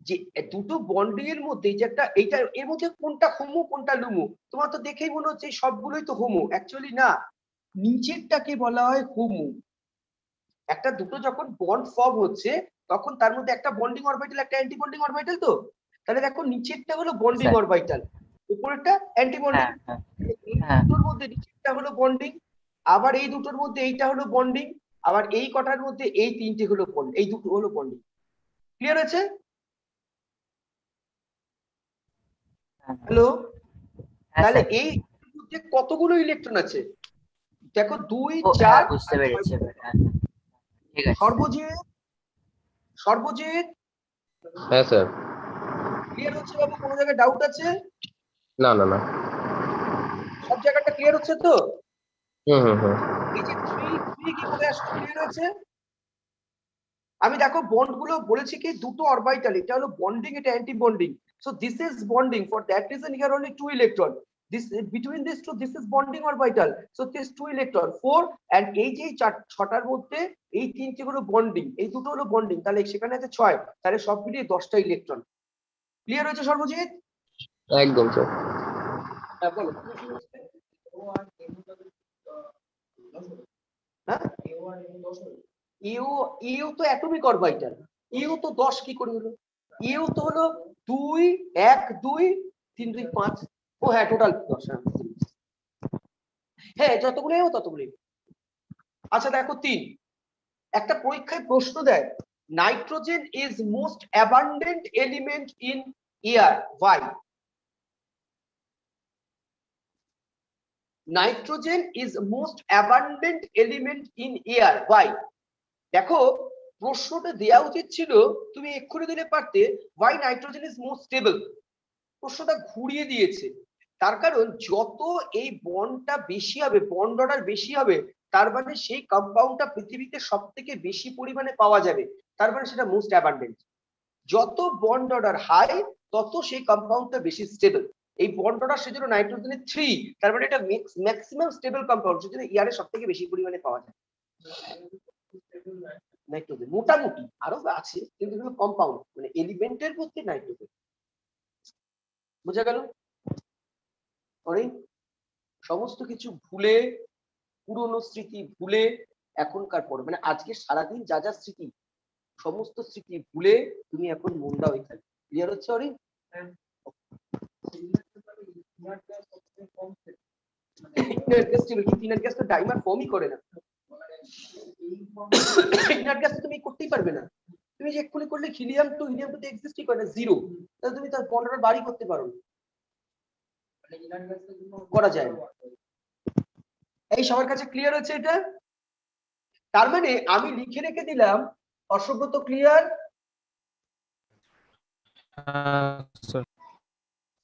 Speaker 2: যে দুটো বন্ডিং এর মধ্যে যে একটা, এইটা এর মধ্যে কোনটা হোমো কোনটা লুমো, তোমার তো দেখেই মনে হচ্ছে সবগুলোই তো হোমো। অ্যাকচুয়ালি না, নিচেরটাকে বলা হয় হোমো। একটা দুটো যখন বন্ড ফর্ম হচ্ছে তখন তার মধ্যে একটা বন্ডিং অরবিটাল একটা অ্যান্টি বন্ডিং অরবিটাল। তো তাহলে দেখো নিচেরটা হলো বন্ডিং
Speaker 4: স্যার।
Speaker 2: অরবিটাল, উপরেরটা অ্যান্টি বন্ডিং।
Speaker 4: হ্যাঁ
Speaker 2: এই
Speaker 4: হ্যাঁ
Speaker 2: দুটোর মধ্যে নিচেরটা হলো বন্ডিং, আবার এই দুটোর মধ্যে এইটা হলো বন্ডিং, আবার এই কটার মধ্যে এই তিনটে হলো বন্ড, এই দুটো হলো বন্ডিং। ক্লিয়ার আছে?
Speaker 4: হ্যাঁ
Speaker 2: হ্যালো?
Speaker 4: হ্যাঁ
Speaker 2: তাহলে
Speaker 4: স্যার।
Speaker 2: এই মধ্যে কতগুলো ইলেকট্রন আছে? দেখো 2
Speaker 4: ও
Speaker 2: 4
Speaker 4: হ্যাঁ, বুঝতে
Speaker 2: আর
Speaker 4: পেরেছি
Speaker 2: 6।
Speaker 4: এবার। হ্যাঁ ঠিক আছে।
Speaker 2: সর্বজিৎ
Speaker 3: হ্যাঁ স্যার।
Speaker 2: ক্লিয়ার হচ্ছে বাবু? কোনো জায়গায় ডাউট আছে?
Speaker 3: না না না।
Speaker 2: সব জায়গাটা ক্লিয়ার হচ্ছে তো?
Speaker 3: হুম হুম হুম।
Speaker 2: এই যে 3 কি করে আসছে? ক্লিয়ার হয়েছে? আমি দেখো বন্ড গুলো বলেছি কি দুটো অরবিটাল, এটা হলো বন্ডিং, এটা anti bonding. So this is bonding, for that reason here only 2 electron. This between this two, this is bonding orbital, so this 2 electron 4। And এই যে ছটার মধ্যে এই তিনটে হলো বন্ডিং, এই দুটো হলো বন্ডিং, তাহলে সেখানে আছে 6, তাহলে সব মিলিয়ে 10টা ইলেকট্রন। ক্লিয়ার হয়েছে সর্বজিৎ?
Speaker 3: একদম স্যার।
Speaker 2: হ্যাঁ বলো। হ্যাঁ, ইউ ইউ তো অ্যাটমিক অরবিটাল, ইউ তো 10 কি করে হলো? ইউ তো হলো 2 1 2 3 2 5। ও হ্যাঁ, টোটাল 10। হ্যাঁ যতগুলো এও ততগুলোই। আচ্ছা দেখো 3, একটা পরীক্ষায় প্রশ্ন দেয় nitrogen is most abundant element in air, why? Nitrogen is most abundant element in air, why? দেখো প্রশ্নটা দেওয়া উচিত ছিল, তুমি এক্ষুনি দিলে পারতে, why nitrogen is most stable. প্রশ্নটা ঘুরিয়ে দিয়েছে, তার কারণ যত এই বন্ডটা বেশি হবে, বন্ড অর্ডার বেশি হবে, তার মানে সেই কম্পাউন্ডটা পৃথিবীতে সব থেকে বেশি পরিমাণে পাওয়া যাবে, তার মানে সেটা মোস্ট অ্যাবান্ডেন্ট। যত বন্ড অর্ডার হাই তত সেই কম্পাউন্ডটা বেশি স্টেবল। এই বন্ড অর্ডার সেজন্য নাইট্রোজেনের 3, তার মানে এটা ম্যাক্সিমাম স্টেবল কম্পাউন্ড, সেজন্য ইয়ারে সব থেকে বেশি পরিমাণে পাওয়া যায় নাইট্রোজেন। মোটামুটি আরো আছে কিন্তু এগুলো কম্পাউন্ড, মানে এলিমেন্টের মধ্যে নাইট্রোজেন। বোঝা গেল? সমস্ত কিছু ভুলে, পুরনো স্মৃতি ভুলে, এখনকার পর মানে আজকে সারাদিন যা যা স্মৃতি, সমস্ত স্মৃতি ভুলে তুমি এখন মন দাও এখানে। ক্লিয়ার হচ্ছে অরি? ইনার গ্যাস তো ডাইমার ফর্মই করে না, ইনার গ্যাস তুমি করতেই পারবে না। তুমি যে এক্ষুনি করলে হিলিয়াম টু এক্সিস্টই করে না, জিরো, তাহলে তুমি তার বন্ডটা বাড়ি করতে পারো না, করা যায় না। এই সবার কাছে ক্লিয়ার হচ্ছে এটা? তার মানে আমি লিখে রেখে দিলাম, অসব্রত ক্লিয়ার?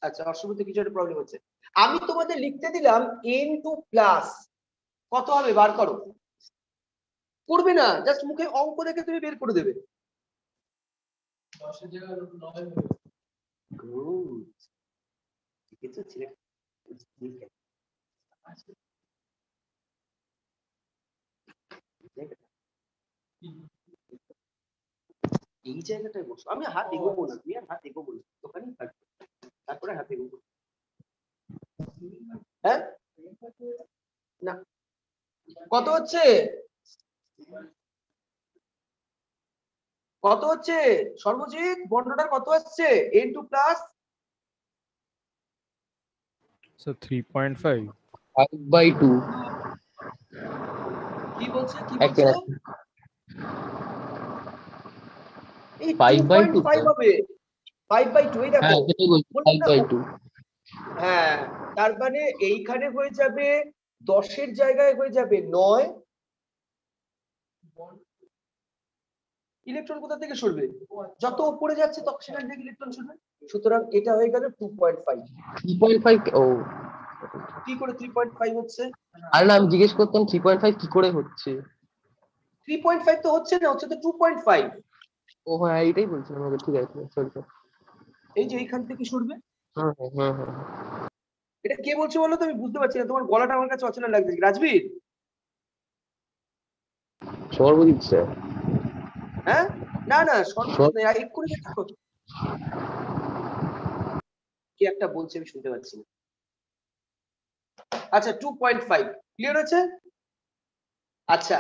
Speaker 2: আচ্ছা, অসব্রত কিছু একটা প্রবলেম হচ্ছে। আমি তোমাদের লিখতে দিলাম N2+, কত হবে বার করো। করবে না, জাস্ট মুখে অঙ্ক দেখে তুমি বের করে দেবে।
Speaker 6: 10 এর জায়গায় 9
Speaker 2: গুড, ঠিক আছে ছেলে। এই জায়গাটায় বসো, আমি হাত এগোবো না, তুমি আর হাত এগোবো না, ওখানেই থাকবে, তারপরে হাত এগোবো। হ্যাঁ না, কত হচ্ছে? কত হচ্ছে সর্বজিৎ? বন্ডটার কত আসছে? N2+?
Speaker 7: So 3.5.
Speaker 3: 5/2।
Speaker 2: কি বলছে কি বলছো? এই
Speaker 3: 5/2
Speaker 2: 2.5 হবে, 5/2। এই দেখো
Speaker 3: হ্যাঁ সেটাই বলছি,
Speaker 2: বললাম না,
Speaker 3: 5/2।
Speaker 2: হ্যাঁ, তার মানে এইখানে হয়ে যাবে 10 এর জায়গায় হয়ে যাবে 9। ইলেকট্রন কোথা থেকে সরবে? যত উপরে যাচ্ছে তত সেখান থেকে ইলেকট্রন সরবে। সুতরাং এটা হয়ে গেল 2.5।
Speaker 3: 3.5 ও
Speaker 2: কি করে 3.5 হচ্ছে?
Speaker 3: আর না, আমি জিজ্ঞেস করতাম 3.5 কি করে হচ্ছে।
Speaker 2: 3.5 তো হচ্ছে না, হচ্ছে তো 2.5।
Speaker 3: ও হ্যাঁ, এইটাই বলছিলাম। ওকে, ঠিক আছে, সরি সরি।
Speaker 2: এই যে এইখান থেকে সরবে।
Speaker 3: হুম হুম হুম হুম।
Speaker 2: এটা কে বলছে বলো তো? আমি বুঝতে পারছি না, তোমার গলাটা আমার কাছে অচেনা লাগছে। রাজবীর?
Speaker 3: সর্বজিৎ স্যার।
Speaker 2: হ্যাঁ, না না, সর্বজিৎ না, এক্ষুনি দেখো কি একটা বলছে, আমি শুনতে পাচ্ছি না। আচ্ছা 2.5 ক্লিয়ার আছে? আচ্ছা,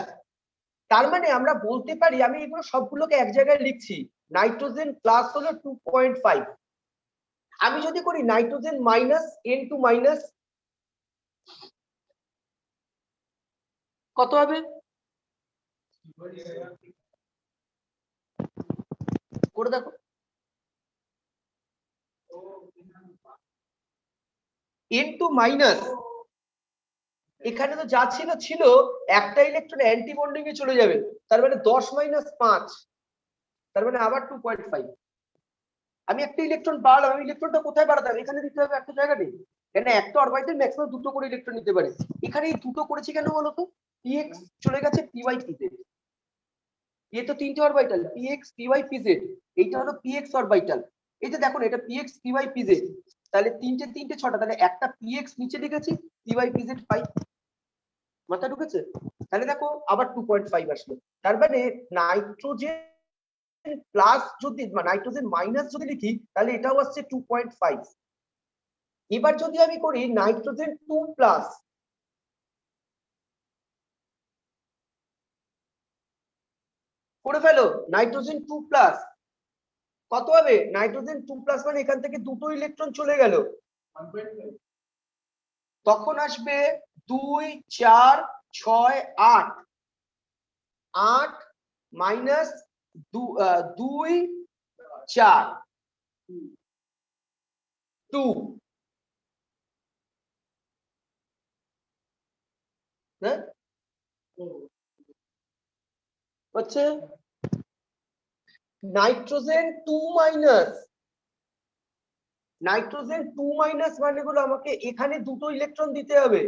Speaker 2: তার মানে আমরা বলতে পারি, আমি এগুলো সবগুলোকে এক জায়গায় লিখছি, নাইট্রোজেন প্লাস হলো 2.5। আমি যদি করি নাইট্রোজেন মাইনাস N2 মাইনাস, কত হবে? করে দেখো। N2 মাইনাস, এখানে তো যা ছিল ছিল, একটা ইলেকট্রন অ্যান্টি বন্ডিং এ চলে যাবে, তার মানে 10 মাইনাস 5, তার মানে আবার 2.5। আমি একটা ইলেকট্রন বাড়ালাম, আমি ইলেকট্রনটা কোথায় বাড়াতাম? এখানে দিতে হবে একটা জায়গা নেই, কেন একটা অরবিটাল ম্যাক্সিমাম দুটো করে ইলেকট্রন নিতে পারে। এখানে এই দুটো করেছি কেন বলতো? px চলে গেছে py pz, এ তো তিনটে অরবিটাল, px py pz, এইটা হলো px অরবিটাল। এই যে দেখো না, এটা px py pz, তাহলে তিনটে তিনটে ছটা, তাহলে একটা px নিচে লিখেছি, py pz 5। মাথা ঢুকেছে? তাহলে দেখো আবার 2.5 আসলো, তার মানে নাইট্রোজেন প্লাস যদি নাইট্রোজেন মাইনাস যদি লিখি, তাহলে এটাও আসছে 2.5। এবার যদি আমি করি নাইট্রোজেন 2 প্লাস, করে ফেলো নাইট্রোজেন 2 প্লাস, কত হবে? নাইট্রোজেন 2 প্লাস মানে এখান থেকে দুটো ইলেকট্রন চলে গেল,
Speaker 6: 1.5।
Speaker 2: তখন আসবে 2 4 6 8, 8 মাইনাস 2 4 2, হ্যাঁ হচ্ছে নাইট্রোজেন 2 মাইনাস, নাইট্রোজেন 2 মাইনাস মানে হলো আমাকে এখানে দুটো ইলেকট্রন দিতে হবে,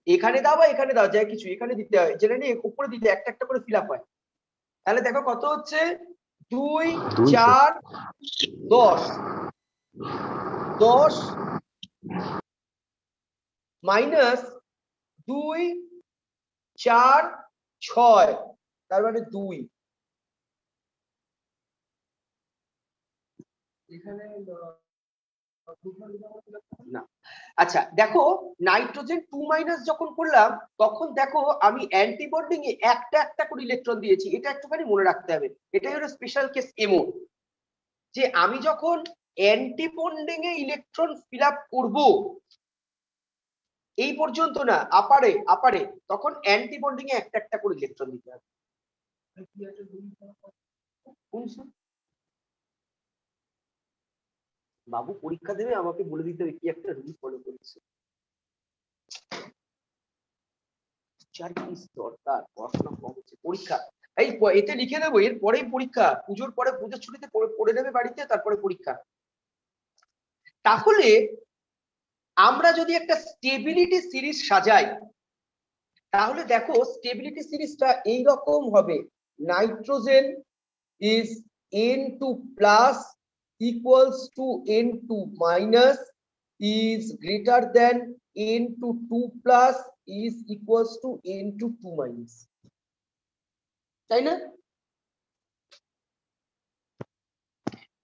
Speaker 2: এখানে দাও বা এখানে দাও, যাই কিছু এখানে দিতে হয়, জেনে নিয়ে উপরে দিতে একটা একটা করে ফিল আপ হয়। তাহলে দেখো কত হচ্ছে, 2 4 10, 10 মাইনাস 2 4 6, তার মানে 2।
Speaker 6: এখানে
Speaker 2: না, আচ্ছা দেখো, নাইট্রোজেন 2 মাইনাস যখন করলাম, তখন দেখো আমি অ্যান্টি বন্ডিং এ একটা একটা করে ইলেকট্রন দিয়েছি, এটা একটুখানি মনে রাখতে হবে। এটাই হলো স্পেশাল কেস এমো, যে আমি যখন অ্যান্টি বন্ডিং এ ইলেকট্রন ফিল আপ করবো, এই পর্যন্ত না, আপারে আপারে, তখন অ্যান্টি বন্ডিং এ একটা একটা করে ইলেকট্রন দিতে হবে। বাবু পরীক্ষা দেবে, আমাকে বলে দিতে হবে কি একটা রুল ফলো করেছে, দরকার, পড়াশোনা কম হচ্ছে, পরীক্ষা এই এতে লিখে দেবো, এর পরেই পরীক্ষা, পুজোর পরে, পুজোর ছুটিতে পড়ে নেবে বাড়িতে, তারপরে পরীক্ষা। তাহলে আমরা যদি একটা স্টেবিলিটি সিরিজ সাজাই, তাহলে দেখো স্টেবিলিটি সিরিজটা এইরকম হবে, nitrogen is N2 plus equals to N2 minus is greater than N2 2 plus is equals to N2 2 minus, তাই না?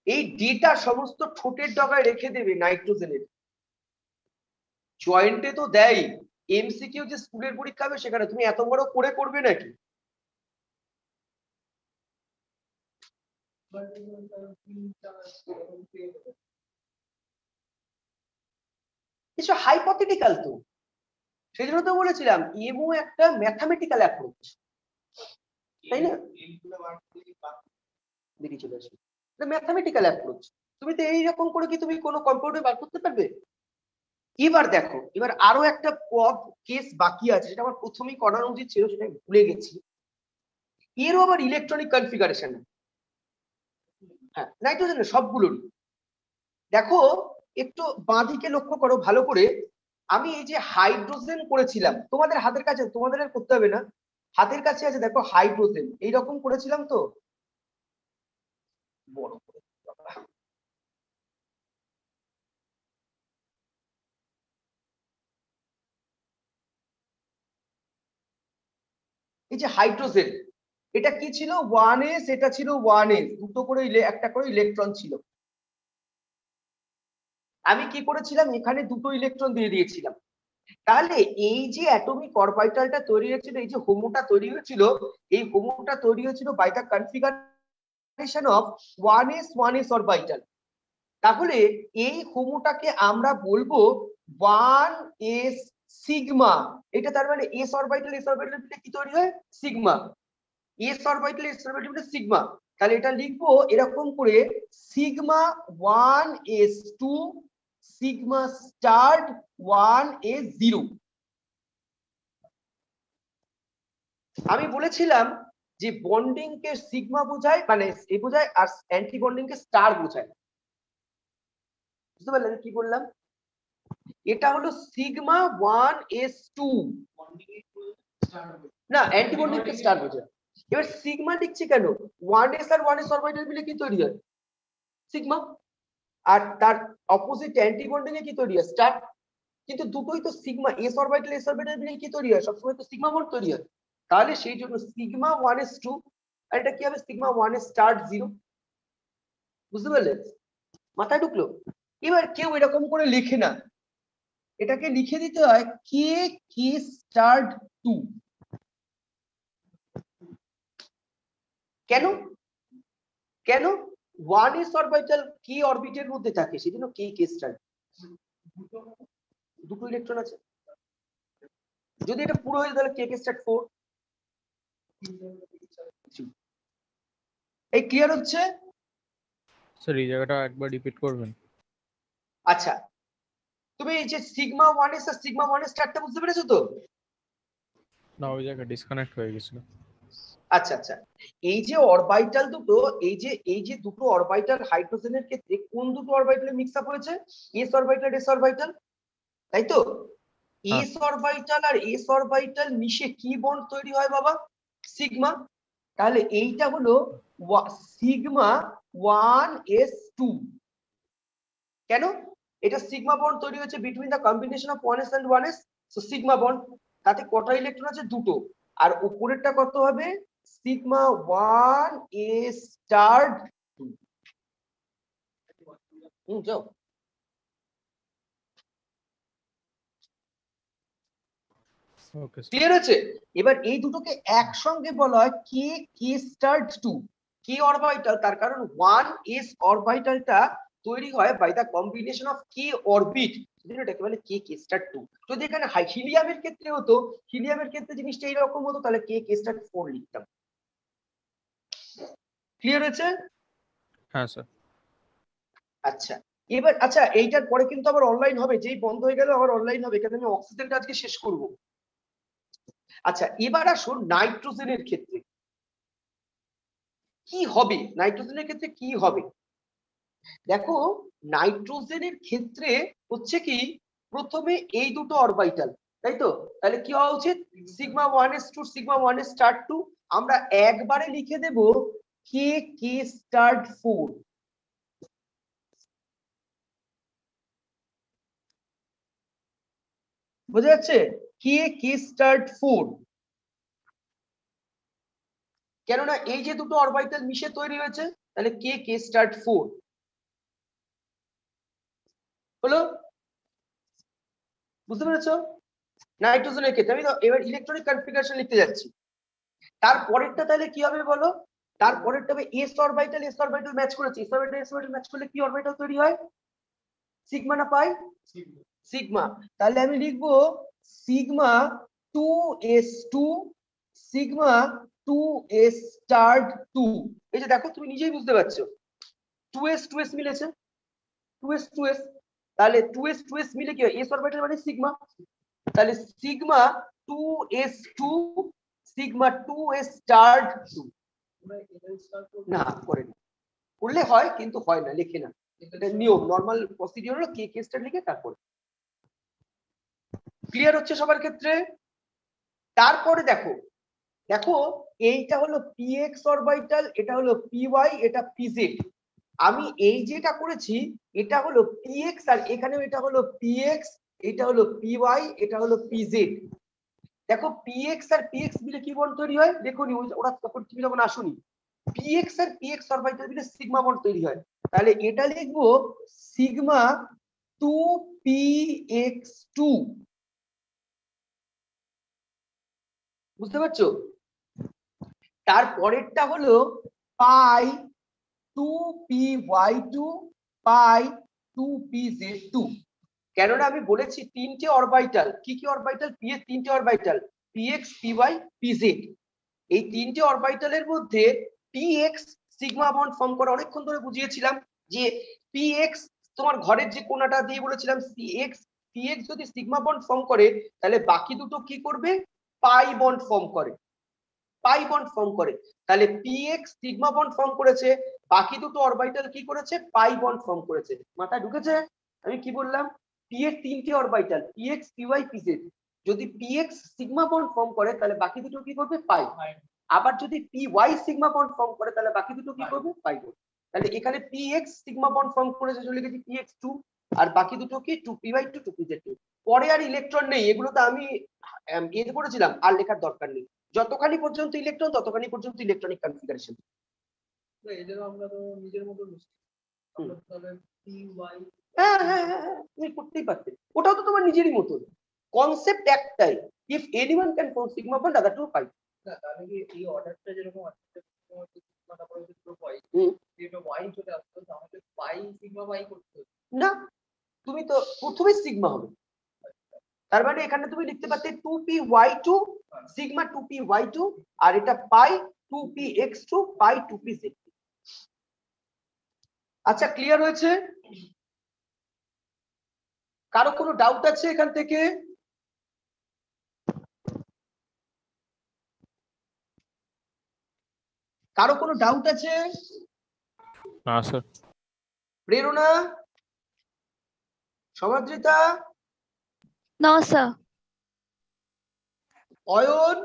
Speaker 2: এই ডেটা সমস্ত ঠোঁটের ডগায় রেখে দেবে নাইট্রোজেনের, জয়েন্টে তো দেয়, এমসিকিউ যে স্কুলের পরীক্ষা হবে সেখানে তুমি এত বড় করে করবে নাকি? কিছু হাইপোথেটিক্যাল তো, সেই জন্য তো বলেছিলাম এমও একটা ম্যাথমেটিক্যাল অ্যাপ্রোচ, তাই না? বেরিয়ে চলে আসবে, এটা ম্যাথমেটিক্যাল অ্যাপ্রোচ। তুমি তো এইরকম করে কি তুমি কোনো কম্পিউটার বার করতে পারবে? এবার দেখো, এবার আরো একটা কেস বাকি আছে, সেটা আমার প্রথমেই করানো উচিত ছিল, সেটা ভুলে গেছি। এরও আবার ইলেকট্রনিক কনফিগারেশন, হ্যাঁ নাইট্রোজেনের সবগুলোরই। দেখো একটু বাঁদিকে লক্ষ্য করো ভালো করে, আমি এই যে হাইড্রোজেন করেছিলাম, তোমাদের হাতের কাছে, তোমাদের আর করতে হবে না, হাতের কাছে আছে দেখো হাইড্রোজেন এইরকম করেছিলাম তো, বড় করে এই যে হাইড্রোজেন, এটা কি ছিল 1s, এটা ছিল 1s, দুটো করে একটা করে ইলেকট্রন ছিল। আমি কি করেছিলাম, এখানে দুটো ইলেকট্রন দিয়ে দিয়েছিলাম। তাহলে এই যে অ্যাটমিক অরবিটালটা তৈরি হয়েছিল, এই যে হোমোটা তৈরি হয়েছিল, এই হোমোটা তৈরি হয়েছিল by the configuration of 1s 1s orbital. তাহলে এই হোমোটাকে আমরা বলবো 1s সিগমা। এটা তার মানে s অরবিটাল মিলে কি তৈরি হয়, সিগমা। s অরবিটাল মিলে সিগমা। তাহলে এটা লিখবো এরকম করে, sigma 1s2 sigma start 1s0। আমি বলেছিলাম যে বন্ডিং কে সিগমা বোঝায়, মানে এ বোঝায়, আর অ্যান্টি বন্ডিং কে স্টার বোঝায়। বুঝতে পারলেন কি বললাম? এটা হলো সিগমা 1s2, না অ্যান্টি বন্ডিং কে স্টার বোঝায়। এবার সিগমা লিখছি কেন, 1s আর 1s অরবিটাল মিলে কি তৈরি হয়, সিগমা, আর তার অপোজিট অ্যান্টি বন্ডিং এ কি তৈরি হয়, স্টার। কিন্তু দুটোই তো সিগমা, s অরবিটাল মিলে কি তৈরি হয়, সবসময় তো সিগমা বন্ড তৈরি হয়। তাহলে সেই জন্য সিগমা 1s2, আর এটা কি হবে, সিগমা 1s স্টার্ট 0। বুঝতে পারলেন, মাথায় ঢুকলো? এবার কেউ এরকম করে লিখে না, এটাকে লিখে দিতে হয় কে কে স্টার্ট 2। কেন কেন 1s অরবিটাল কি অরবিটের মধ্যে থাকে, সেজন্য কে কে স্টার্ট, দুটো ইলেকট্রন আছে। যদি এটা পুরো হয়ে যায় তাহলে কে কে স্টার্ট 4। এই ক্লিয়ার হচ্ছে?
Speaker 7: স্যার এই জায়গাটা একবার রিপিট করবেন।
Speaker 2: আচ্ছা, তুমি এই যে সিগমা 1s আর সিগমা 1s স্টার্টটা বুঝতে পেরেছো তো?
Speaker 7: না ওই জায়গা ডিসকানেক্ট হয়ে গেছিল।
Speaker 2: আচ্ছা আচ্ছা, এই যে অরবিটাল দুটো, এই যে দুটো অরবিটাল হাইড্রোজেনের ক্ষেত্রে কোন দুটো অরবিটালে মিক্স আপ হয়েছে, s অরবিটাল s অরবিটাল, তাই তো? s অরবিটাল আর s অরবিটাল মিশে কি বন্ড তৈরি হয় বাবা, সিগমা। তাহলে এইটা হলো সিগমা 1s2। কেন, এটা সিগমা বন্ড তৈরি হয়েছে between the combination of 1s and 1s, so sigma bond. তাতে কটা ইলেকট্রন আছে, দুটো। আর উপরেরটা কত হবে, সিগমা 1s স্টার্ট 2। যাও,
Speaker 7: ওকে স্যার।
Speaker 2: ক্লিয়ার আছে? এবার এই দুটোকে একসঙ্গে বলা হয় কে কে স্টার্ট 2। কে অরবিটাল, তার কারণ 1s অরবিটালটা তৈরি হয় by the combination of K orbit, সেজন্য এটাকে বলে কে কে স্টার্ট 2। যদি এখানে হিলিয়ামের ক্ষেত্রে হতো, হিলিয়ামের ক্ষেত্রে জিনিসটা এইরকম হতো, তাহলে কে কে স্টার্ট 4 লিখতাম। ক্লিয়ার হয়েছে?
Speaker 7: হ্যাঁ স্যার।
Speaker 2: আচ্ছা, এবার আচ্ছা এইটার পরে কিন্তু আবার অনলাইন হবে, যেই বন্ধ হয়ে গেল আবার অনলাইন হবে, এখানে আমি অক্সিজেনটা আজকে শেষ করব। আচ্ছা এবার আসুন নাইট্রোজেনের ক্ষেত্রে কি হবে, নাইট্রোজেনের ক্ষেত্রে কি হবে। দেখো নাইট্রোজেনের ক্ষেত্রে হচ্ছে কি, প্রথমে এই দুটো অরবিটাল, তাই তো? তাহলে কি হওয়া উচিত, sigma 1s2 sigma 1s start 2। আমরা একবারে লিখে দেব কে কে স্টার্ট 4। বোঝা যাচ্ছে, কে কে স্টার্ট 4। কেননা এই যে দুটো অরবিটাল মিশে তৈরি হয়েছে, তাহলে কে কে স্টার্ট 4 হলো। বুঝতে পেরেছো? নাইট্রোজেনের ক্ষেত্রে আমি এবার ইলেকট্রনিক কনফিগারেশন লিখতে যাচ্ছি। তারপরেরটা তাহলে কি হবে বলো, তারপরেরটা হবে s অরবিটাল ম্যাচ করেছে, s অরবিটাল ম্যাচ করলে কি অরবিটাল তৈরি হয়, সিগমা না পাই, সিগমা। তাহলে আমি লিখবো sigma 2s2 sigma 2s start 2। এই যে দেখো তুমি নিজেই বুঝতে পারছো, 2s মিলেছে, 2s তাহলে 2s মিলে কি হয়, s অরবিটাল মানে সিগমা। তাহলে sigma 2s2 sigma 2s start 2। না করেনি, করলে হয় কিন্তু হয় না, লেখে না, এটা নিয়ম, নর্মাল প্রসিডিওর হলো কে কেসটা লিখে তারপর। ক্লিয়ার হচ্ছে সবার ক্ষেত্রে? তারপরে দেখো দেখো এইটা হলো px অরবিটাল, এটা হলো py, এটা pz। আমি এই যেটা করেছি এটা হলো px আর এখানেও এটা হলো px, এটা হলো py, এটা হলো pz। দেখো px আর px মিলে কি বন্ড তৈরি হয় দেখো নি, ওরা তখন তুমি যখন আসুনি, px আর px অরবিটাল মিলে সিগমা বন্ড তৈরি হয়। তাহলে এটা লিখবো সিগমা 2px2, বুঝতে পারছো? তারপরেরটা হলো পাই 2py2 পাই 2pz2। কেননা আমি বলেছি তিনটে অরবিটাল, কি কি অরবিটাল, পি এর তিনটে অরবিটাল, px py pz। এই তিনটে অরবিটালের মধ্যে px সিগমা বন্ড ফর্ম করে, অনেকক্ষণ ধরে বুঝিয়েছিলাম যে px তোমার ঘরের যে কোণাটা দিয়ে বলেছিলাম px যদি সিগমা বন্ড ফর্ম করে তাহলে বাকি দুটো কি করবে, পাই বন্ড ফর্ম করে, পাই বন্ড ফর্ম করে। তাহলে px সিগমা বন্ড ফর্ম করেছে, বাকি দুটো অরবিটাল কি করেছে, পাই বন্ড ফর্ম করেছে। মাথায় ঢুকেছে আমি কি বললাম? p এর তিনটে অরবিটাল px py pz, যদি px সিগমা বন্ড ফর্ম করে তাহলে বাকি দুটো কি করবে, পাই। আবার যদি py সিগমা বন্ড ফর্ম করে তাহলে বাকি দুটো কি করবে, পাই বন্ড। তাহলে এখানে px সিগমা বন্ড ফর্ম করেছে, চলে গেছি px2, আর বাকি দুটো কি 2py2 2pz2। পরে আর ইলেকট্রন নেই, এগুলো তো আমি ইয়ে করেছিলাম, আর লেখার দরকার নেই। যতখানি পর্যন্ত ইলেকট্রন ততখানি পর্যন্ত ইলেকট্রনিক কনফিগারেশন।
Speaker 8: এদেরও আমরা তো নিজের মতো মিশছি, আমরা তো তাহলে py
Speaker 2: হ্যাঁ তুমি করতেই পারতে, ওটাও তো তোমার নিজেরই মতো, কনসেপ্ট একটাই, if anyone can form sigma bond other to pi.
Speaker 8: না, তাহলে কি এই অর্ডারটা যেরকম আছে সিগমাটা পরে পুরো পাই, এটা y চলে আসতো, তাহলে পাই সিগমা পাই করতে হতো।
Speaker 2: না, তুমি তো প্রথমে সিগমা হবে, তার মানে এখানে তুমি লিখতে পারতে 2py2 সিগমা 2py2, আর এটা পাই 2px2 পাই 2pz। আচ্ছা ক্লিয়ার হয়েছে? কারো কোনো ডাউট আছে এখান থেকে? কারো কোনো ডাউট আছে?
Speaker 7: না স্যার।
Speaker 2: প্রেরণা, সমাদ্রিতা,
Speaker 5: No, sir.
Speaker 2: অয়ন,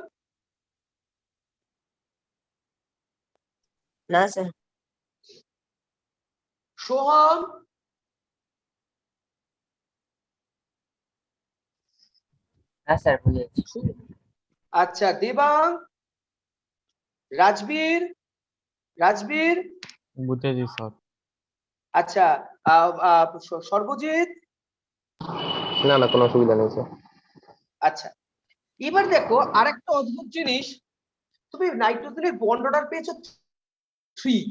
Speaker 1: না স্যার।
Speaker 2: সোহম,
Speaker 4: হ্যাঁ স্যার বুঝেছি।
Speaker 2: আচ্ছা দেবাং, রাজবীর, রাজবীর,
Speaker 7: বুঝেছি স্যার।
Speaker 2: আচ্ছা সর্বজিৎ,
Speaker 3: না না কোনো অসুবিধা নেই স্যার।
Speaker 2: আচ্ছা এবার দেখো আরেকটা অদ্ভুত জিনিস, তুমি নাইট্রোজেনের বন্ড অর্ডার পেয়েছো 3,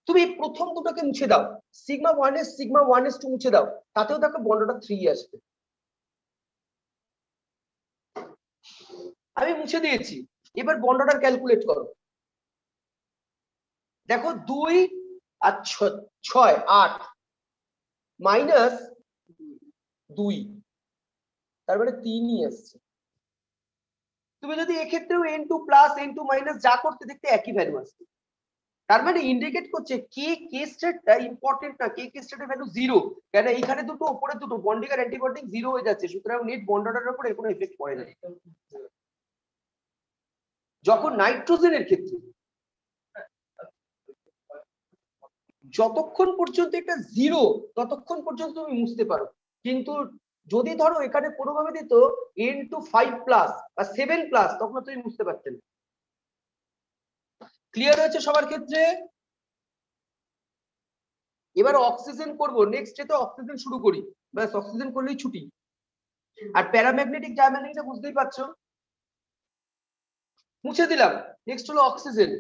Speaker 2: তুমি প্রথম দুটোকে মুছে দাও, সিগমা 1s সিগমা 1s2 মুছে দাও, তাতেও দেখো বন্ড অর্ডার 3 আসবে। আমি মুছে দিয়েছি, এবার বন্ড অর্ডার ক্যালকুলেট করো, দেখো 2 আর 6 8 মাইনাস 2, তার মানে 3ই আসছে। তুমি যদি এক্ষেত্রেও n2 প্লাস n2 মাইনাস যা করতে দেখতে একই ভ্যালু আসছে, তার মানে ইন্ডিকেট করছে কে কে স্টেটটা ইম্পর্টেন্ট না, কে কে স্টেটের ভ্যালু 0, কেন এইখানে দুটো উপরে দুটো বন্ডিং আর অ্যান্টিবন্ডিং 0 হয়ে যাচ্ছে, সুতরাং নেট বন্ড অর্ডারের উপর এর কোনো এফেক্ট পড়ে না। যখন নাইট্রোজেনের ক্ষেত্রে যতক্ষণ পর্যন্ত এটা 0 ততক্ষণ পর্যন্ত তুমি মুছতে পারো, কিন্তু যদি ধরো এখানে কোনোভাবে দিত n2 5 প্লাস বা 7 প্লাস, তখন তুমি মুছতে পারতেন। ক্লিয়ার হয়েছে সবার ক্ষেত্রে? এবার অক্সিজেন করব, নেক্সট ডে তো অক্সিজেন শুরু করি, ব্যাস অক্সিজেন করলেই ছুটি। আর প্যারাম্যাগনেটিক ডায়াম্যাগনেটিকটা বুঝতেই পারছো, মুছে দিলাম। নেক্সট হলো অক্সিজেন।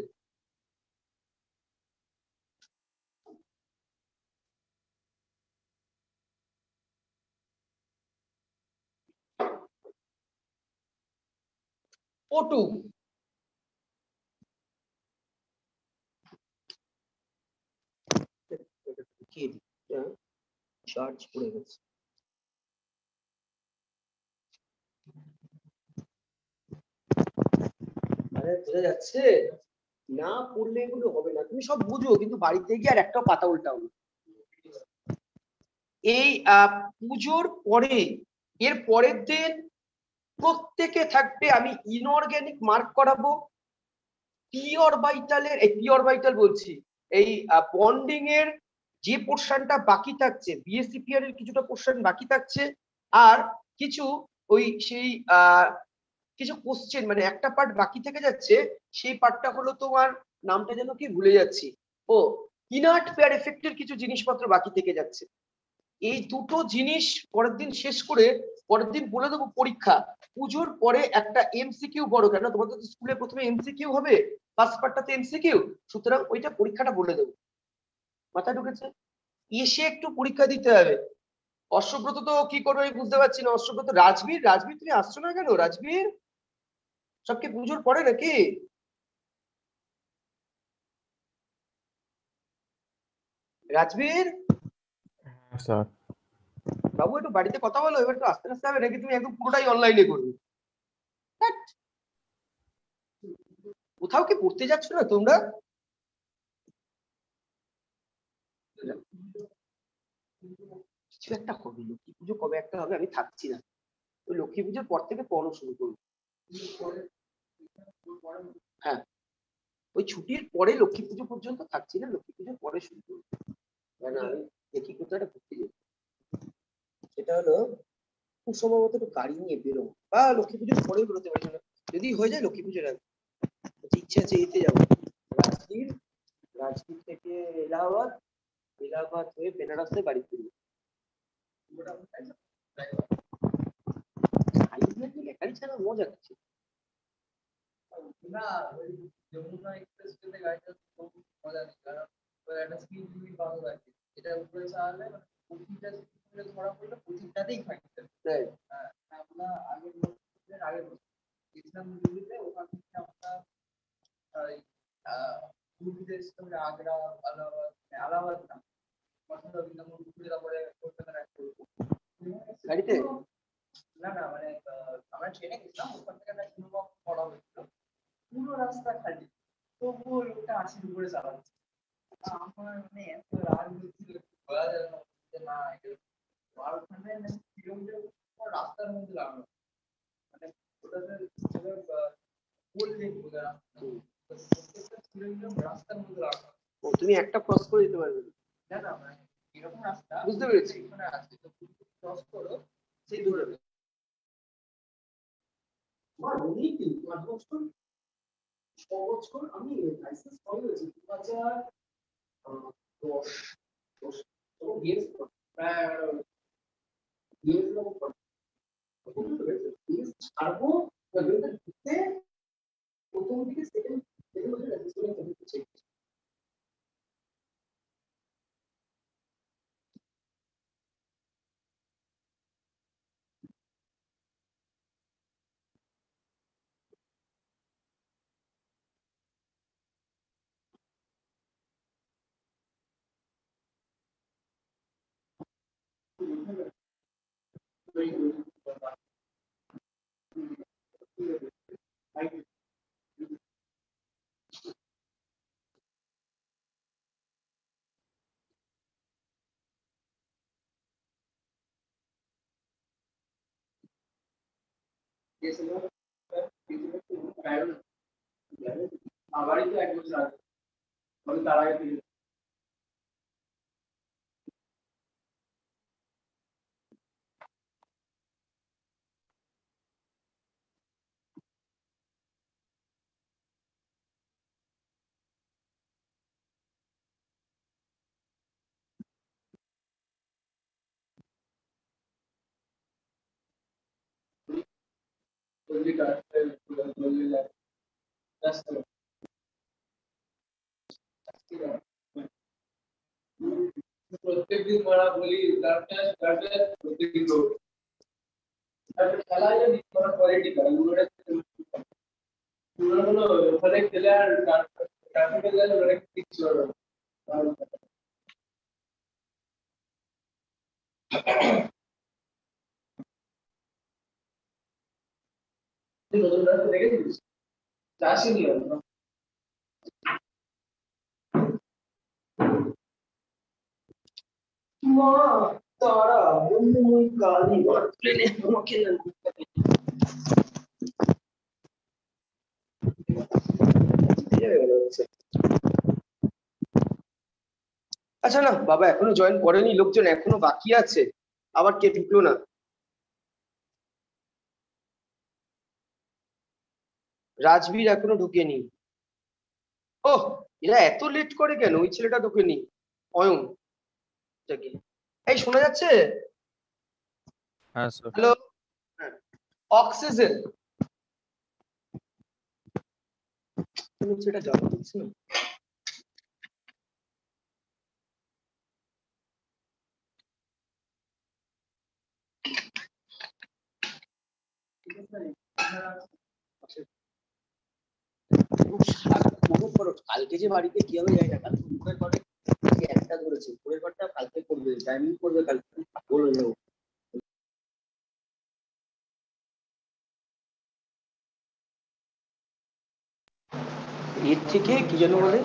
Speaker 2: O2, চার্জ পড়ে গেছে। আরে বোঝা যাচ্ছে? না পড়লে এগুলো হবে না, তুমি সব বুঝো কিন্তু বাড়িতে গিয়ে আর একটাও পাতা উল্টাও না। এই পুজোর পরে এর পরের দিন প্রত্যেকে থাকবে, আমি ইনঅর্গানিক মার্ক করাবো। পিওর ভাইটালের, এই পিওর ভাইটাল বলছি, এই বন্ডিং এর যে পোর্শনটা বাকি থাকছে, বিএসসিপিআর এর কিছুটা পোর্শন বাকি থাকছে, আর কিছু ওই সেই কিছু কোশ্চেন মানে একটা পার্ট বাকি থেকে যাচ্ছে, সেই পার্টটা হলো তোমার নামটা যেন কি ভুলে যাচ্ছি, ও ইনার্ট পেয়ার এফেক্টের কিছু জিনিসপত্র বাকি থেকে যাচ্ছে। এই দুটো জিনিস পরের দিন শেষ করে পরের দিন বলে দেবো পরীক্ষা। পুজোর পরে একটা এমসিকিউ বড়, কেন তোমাদের তো স্কুলে প্রথমে এমসিকিউ হবে, ফার্স্ট পার্টটাতে এমসিকিউ, সুতরাং ওইটা পরীক্ষাটা বলে দেবো। মাথা ঢুকেছে? এসে একটু পরীক্ষা দিতে হবে। অশ্বব্রত তো কি করবে আমি বুঝতে পারছি না। অশ্বব্রত, রাজবীর, রাজবীর তুমি আসছো না কেন? রাজবীর সবকে পুজোর পরে নাকি? রাজবীর
Speaker 7: স্যার
Speaker 2: বাবু একটু বাড়িতে কথা বলো, এবার তো আস্তে আস্তে হবে নাকি তুমি একদম পুরোটাই অনলাইনে করবে? ধ্যাৎ। কোথাও কি পড়তে যাচ্ছ না তোমরা? কিছু একটা হবে, লক্ষ্মী পুজো কবে একটা হবে, আমি থাকছি না। ওই লক্ষ্মী পুজোর পর থেকে পড়ানো শুরু করবো। হ্যাঁ, ওই ছুটির পরে লক্ষ্মী পুজো পর্যন্ত থাকছি না, লক্ষ্মী পুজোর পরে শুরু করবো। কেন আমি দেখি কোথাও একটা ঘুরতে যাই, সেটা হলো খুব সম্ভবত একটু গাড়ি নিয়ে বেরোবো, বা লক্ষ্মী পুজোর পরেই বেরোতে পারি না, যদি হয়ে যায় লক্ষ্মী পুজোর আগে। ইচ্ছা আছে এতে যাবো, রাজগীর, রাজগীর থেকে এলাহাবাদ, এলাহাবাদ হয়ে বেনারস হয়ে বাড়ি ফিরবো। গাড়ি ছাড়া মজা আছে।
Speaker 8: না ওই যমুনা এক্সপ্রেস ট্রেনে গাড়িটা খুব মজা নেই, কারণ ওই একটা স্পিড লিমিট বাড়ানো থাকে, এটা উপরে চালালে মানে প্রতিটা স্পিডে ধরা পড়লে প্রতিটাতেই ফাইন দেবে।
Speaker 2: তাই
Speaker 8: হ্যাঁ, আমরা আগে আগে গেছিলাম দিল্লিতে, ওখান থেকে আমরা দিল্লিতে এসেছিলাম আগ্রা, আলাহাবাদ, আলাহাবাদ না মসলা বৃন্দাবন ঘুরে তারপরে কলকাতা
Speaker 2: গাড়িতে
Speaker 8: না না মানে আমরা ট্রেনে গেছিলাম, ওখান থেকে একটা ইনোভা করা হয়েছিল, পুরো রাস্তা খালি, তবুও লোকটা 80 উপরে চালাচ্ছে। আমার মানে এত রাগ হচ্ছিল, বলা যাবে না যে না এটা 12 কিলোমিটার রাস্তার মধ্যে লাগানো, মানে ওটাতে বললে প্রত্যেকটা কিলোমিটার রাস্তার মধ্যে লাগানো।
Speaker 2: তুমি একটা ক্রস করে দিতে পারবে না।
Speaker 8: না না মানে এরকম রাস্তা
Speaker 2: বুঝতে পেরেছি।
Speaker 8: মানে আজকে তো ক্রস করো সেই দূরে
Speaker 2: আমি লাইসেন্স কবে হয়েছে 2010 ছাড়বো প্রথম দিকে সেকেন্ড আবারই তো 1 বছর আগে, মানে তার আগে থেকে প্রত্যেকদিন মারা বলি প্রত্যেকদিন খেলায় কোয়ালিটি করে হলো ওখানে খেলে আর ট্রাফিকে গেলে অনেক কিছু হবে। নতুন রাস্তা দেখেছিস? আসেনি মা তারা বন্ধুময় কালী মার প্লেনে আমাকে আচ্ছা না বাবা এখনো জয়েন করেনি, লোকজন এখনো বাকি আছে, আবার কে ঢুকলো না? রাজবীর এখনো ঢুকেনি। ওহ এরা এত লেট করে কেন? ওই ছেলেটা ঢুকেনি, অয়ন। এই শোনা যাচ্ছে?
Speaker 7: হ্যাঁ স্যার।
Speaker 2: হ্যালো, অক্সিজেন সেটা জবাব দিচ্ছে না। কালকে যে বাড়িতে কি হবে জানি না, কালকে উপরের ঘরে একটা ধরেছে, উপরের ঘরটা কালকে করবে, টাইমিং করবে কালকে বলে দেবো। এর থেকে কি যেন বলে,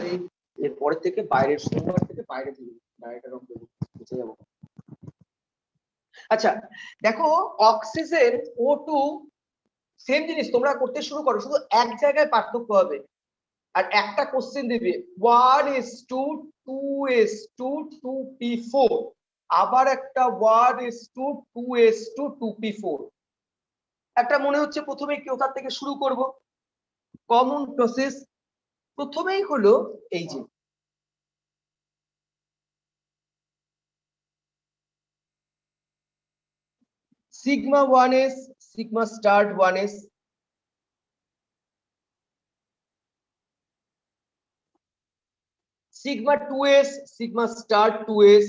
Speaker 2: এর পরের থেকে বাইরের সোমবার থেকে বাইরে দিবে, বাইরেটা রং দেবো, বুঝে যাবো। আচ্ছা দেখো অক্সিজেন O2 সেম জিনিস তোমরা করতে শুরু করো, শুধু এক জায়গায় পার্থক্য হবে। আর একটা কোশ্চেন দিবে 1:2 2:2 2p4, আবার একটা 1:2 2:2 2p4। একটা মনে হচ্ছে প্রথমে কোথা থেকে শুরু করব, কমন প্রসেস। প্রথমেই হলো এই যে sigma 1s sigma start 1s, sigma 2s sigma start 2s।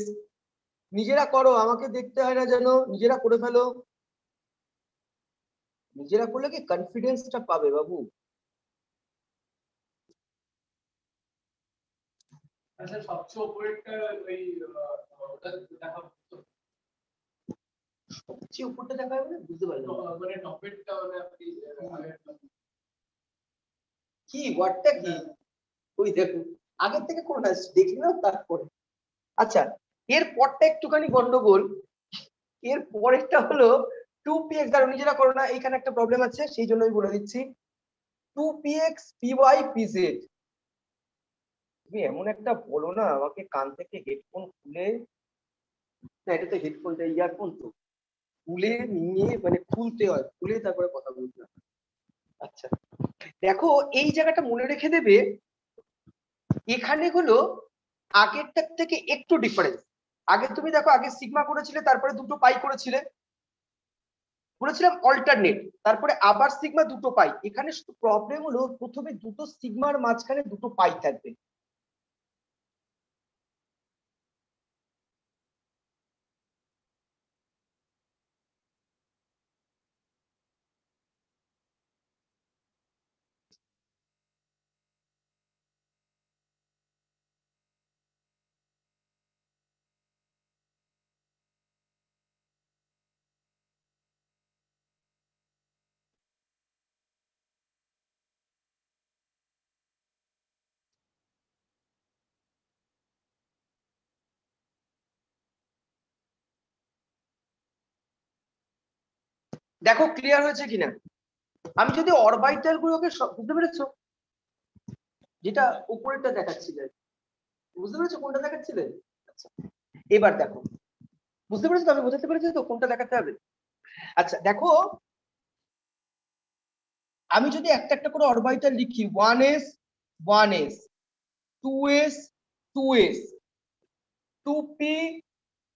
Speaker 2: নিজেরা করো, আমাকে দেখতে হয় না যেন, নিজেরা করে ফেলো। নিজেরা করলে কি কনফিডেন্সটা পাবে বাবু।
Speaker 6: আচ্ছা সবচেয়ে উপরেরটা ওই ওটা দেখা হতো,
Speaker 2: সবচেয়ে উপরটা দেখা যাবে না, বুঝতে পারলাম না।
Speaker 6: মানে টপেরটা মানে আপনি
Speaker 2: কি ওয়ার্ডটা কি? ওই দেখো আগের থেকে কোন দেখি না তারপরে। আচ্ছা এর পরটা একটুখানি গন্ডগোল, এর পরেরটা হলো 2px, ধরো নিজেরা করো না, এখানে একটা প্রবলেম আছে সেই জন্য আমি বলে দিচ্ছি 2px py pz। তুমি এমন একটা বলো না, আমাকে কান থেকে হেডফোন খুলে, না এটা তো হেডফোনটা ইয়ারফোন তো, খুলে নিয়ে মানে খুলতে হয়, খুলে তারপরে কথা বলতে হয়। আচ্ছা দেখো এই জায়গাটা মনে রেখে দেবে, এখানে হলো আগেরটার থেকে একটু ডিফারেন্স। আগে তুমি দেখো আগে সিগমা করেছিলে, তারপরে দুটো পাই করেছিলে, বলেছিলাম অল্টারনেট, তারপরে আবার সিগমা দুটো পাই। এখানে শুধু প্রবলেম হলো প্রথমে দুটো সিগমার মাঝখানে দুটো পাই থাকবে। দেখো ক্লিয়ার হয়েছে কিনা? আমি যদি অরবাইটাল গুলোকে বুঝতে পেরেছো, যেটা উপরেরটা দেখাচ্ছিলেন, বুঝতে পেরেছো কোনটা দেখাচ্ছিলেন? আচ্ছা এবার দেখো, বুঝতে পেরেছো তো, আমি বুঝতে পেরেছি তো কোনটা দেখাতে হবে। আচ্ছা দেখো আমি যদি একটা একটা করে অরবাইটাল লিখি 1s 1s 2s 2s 2p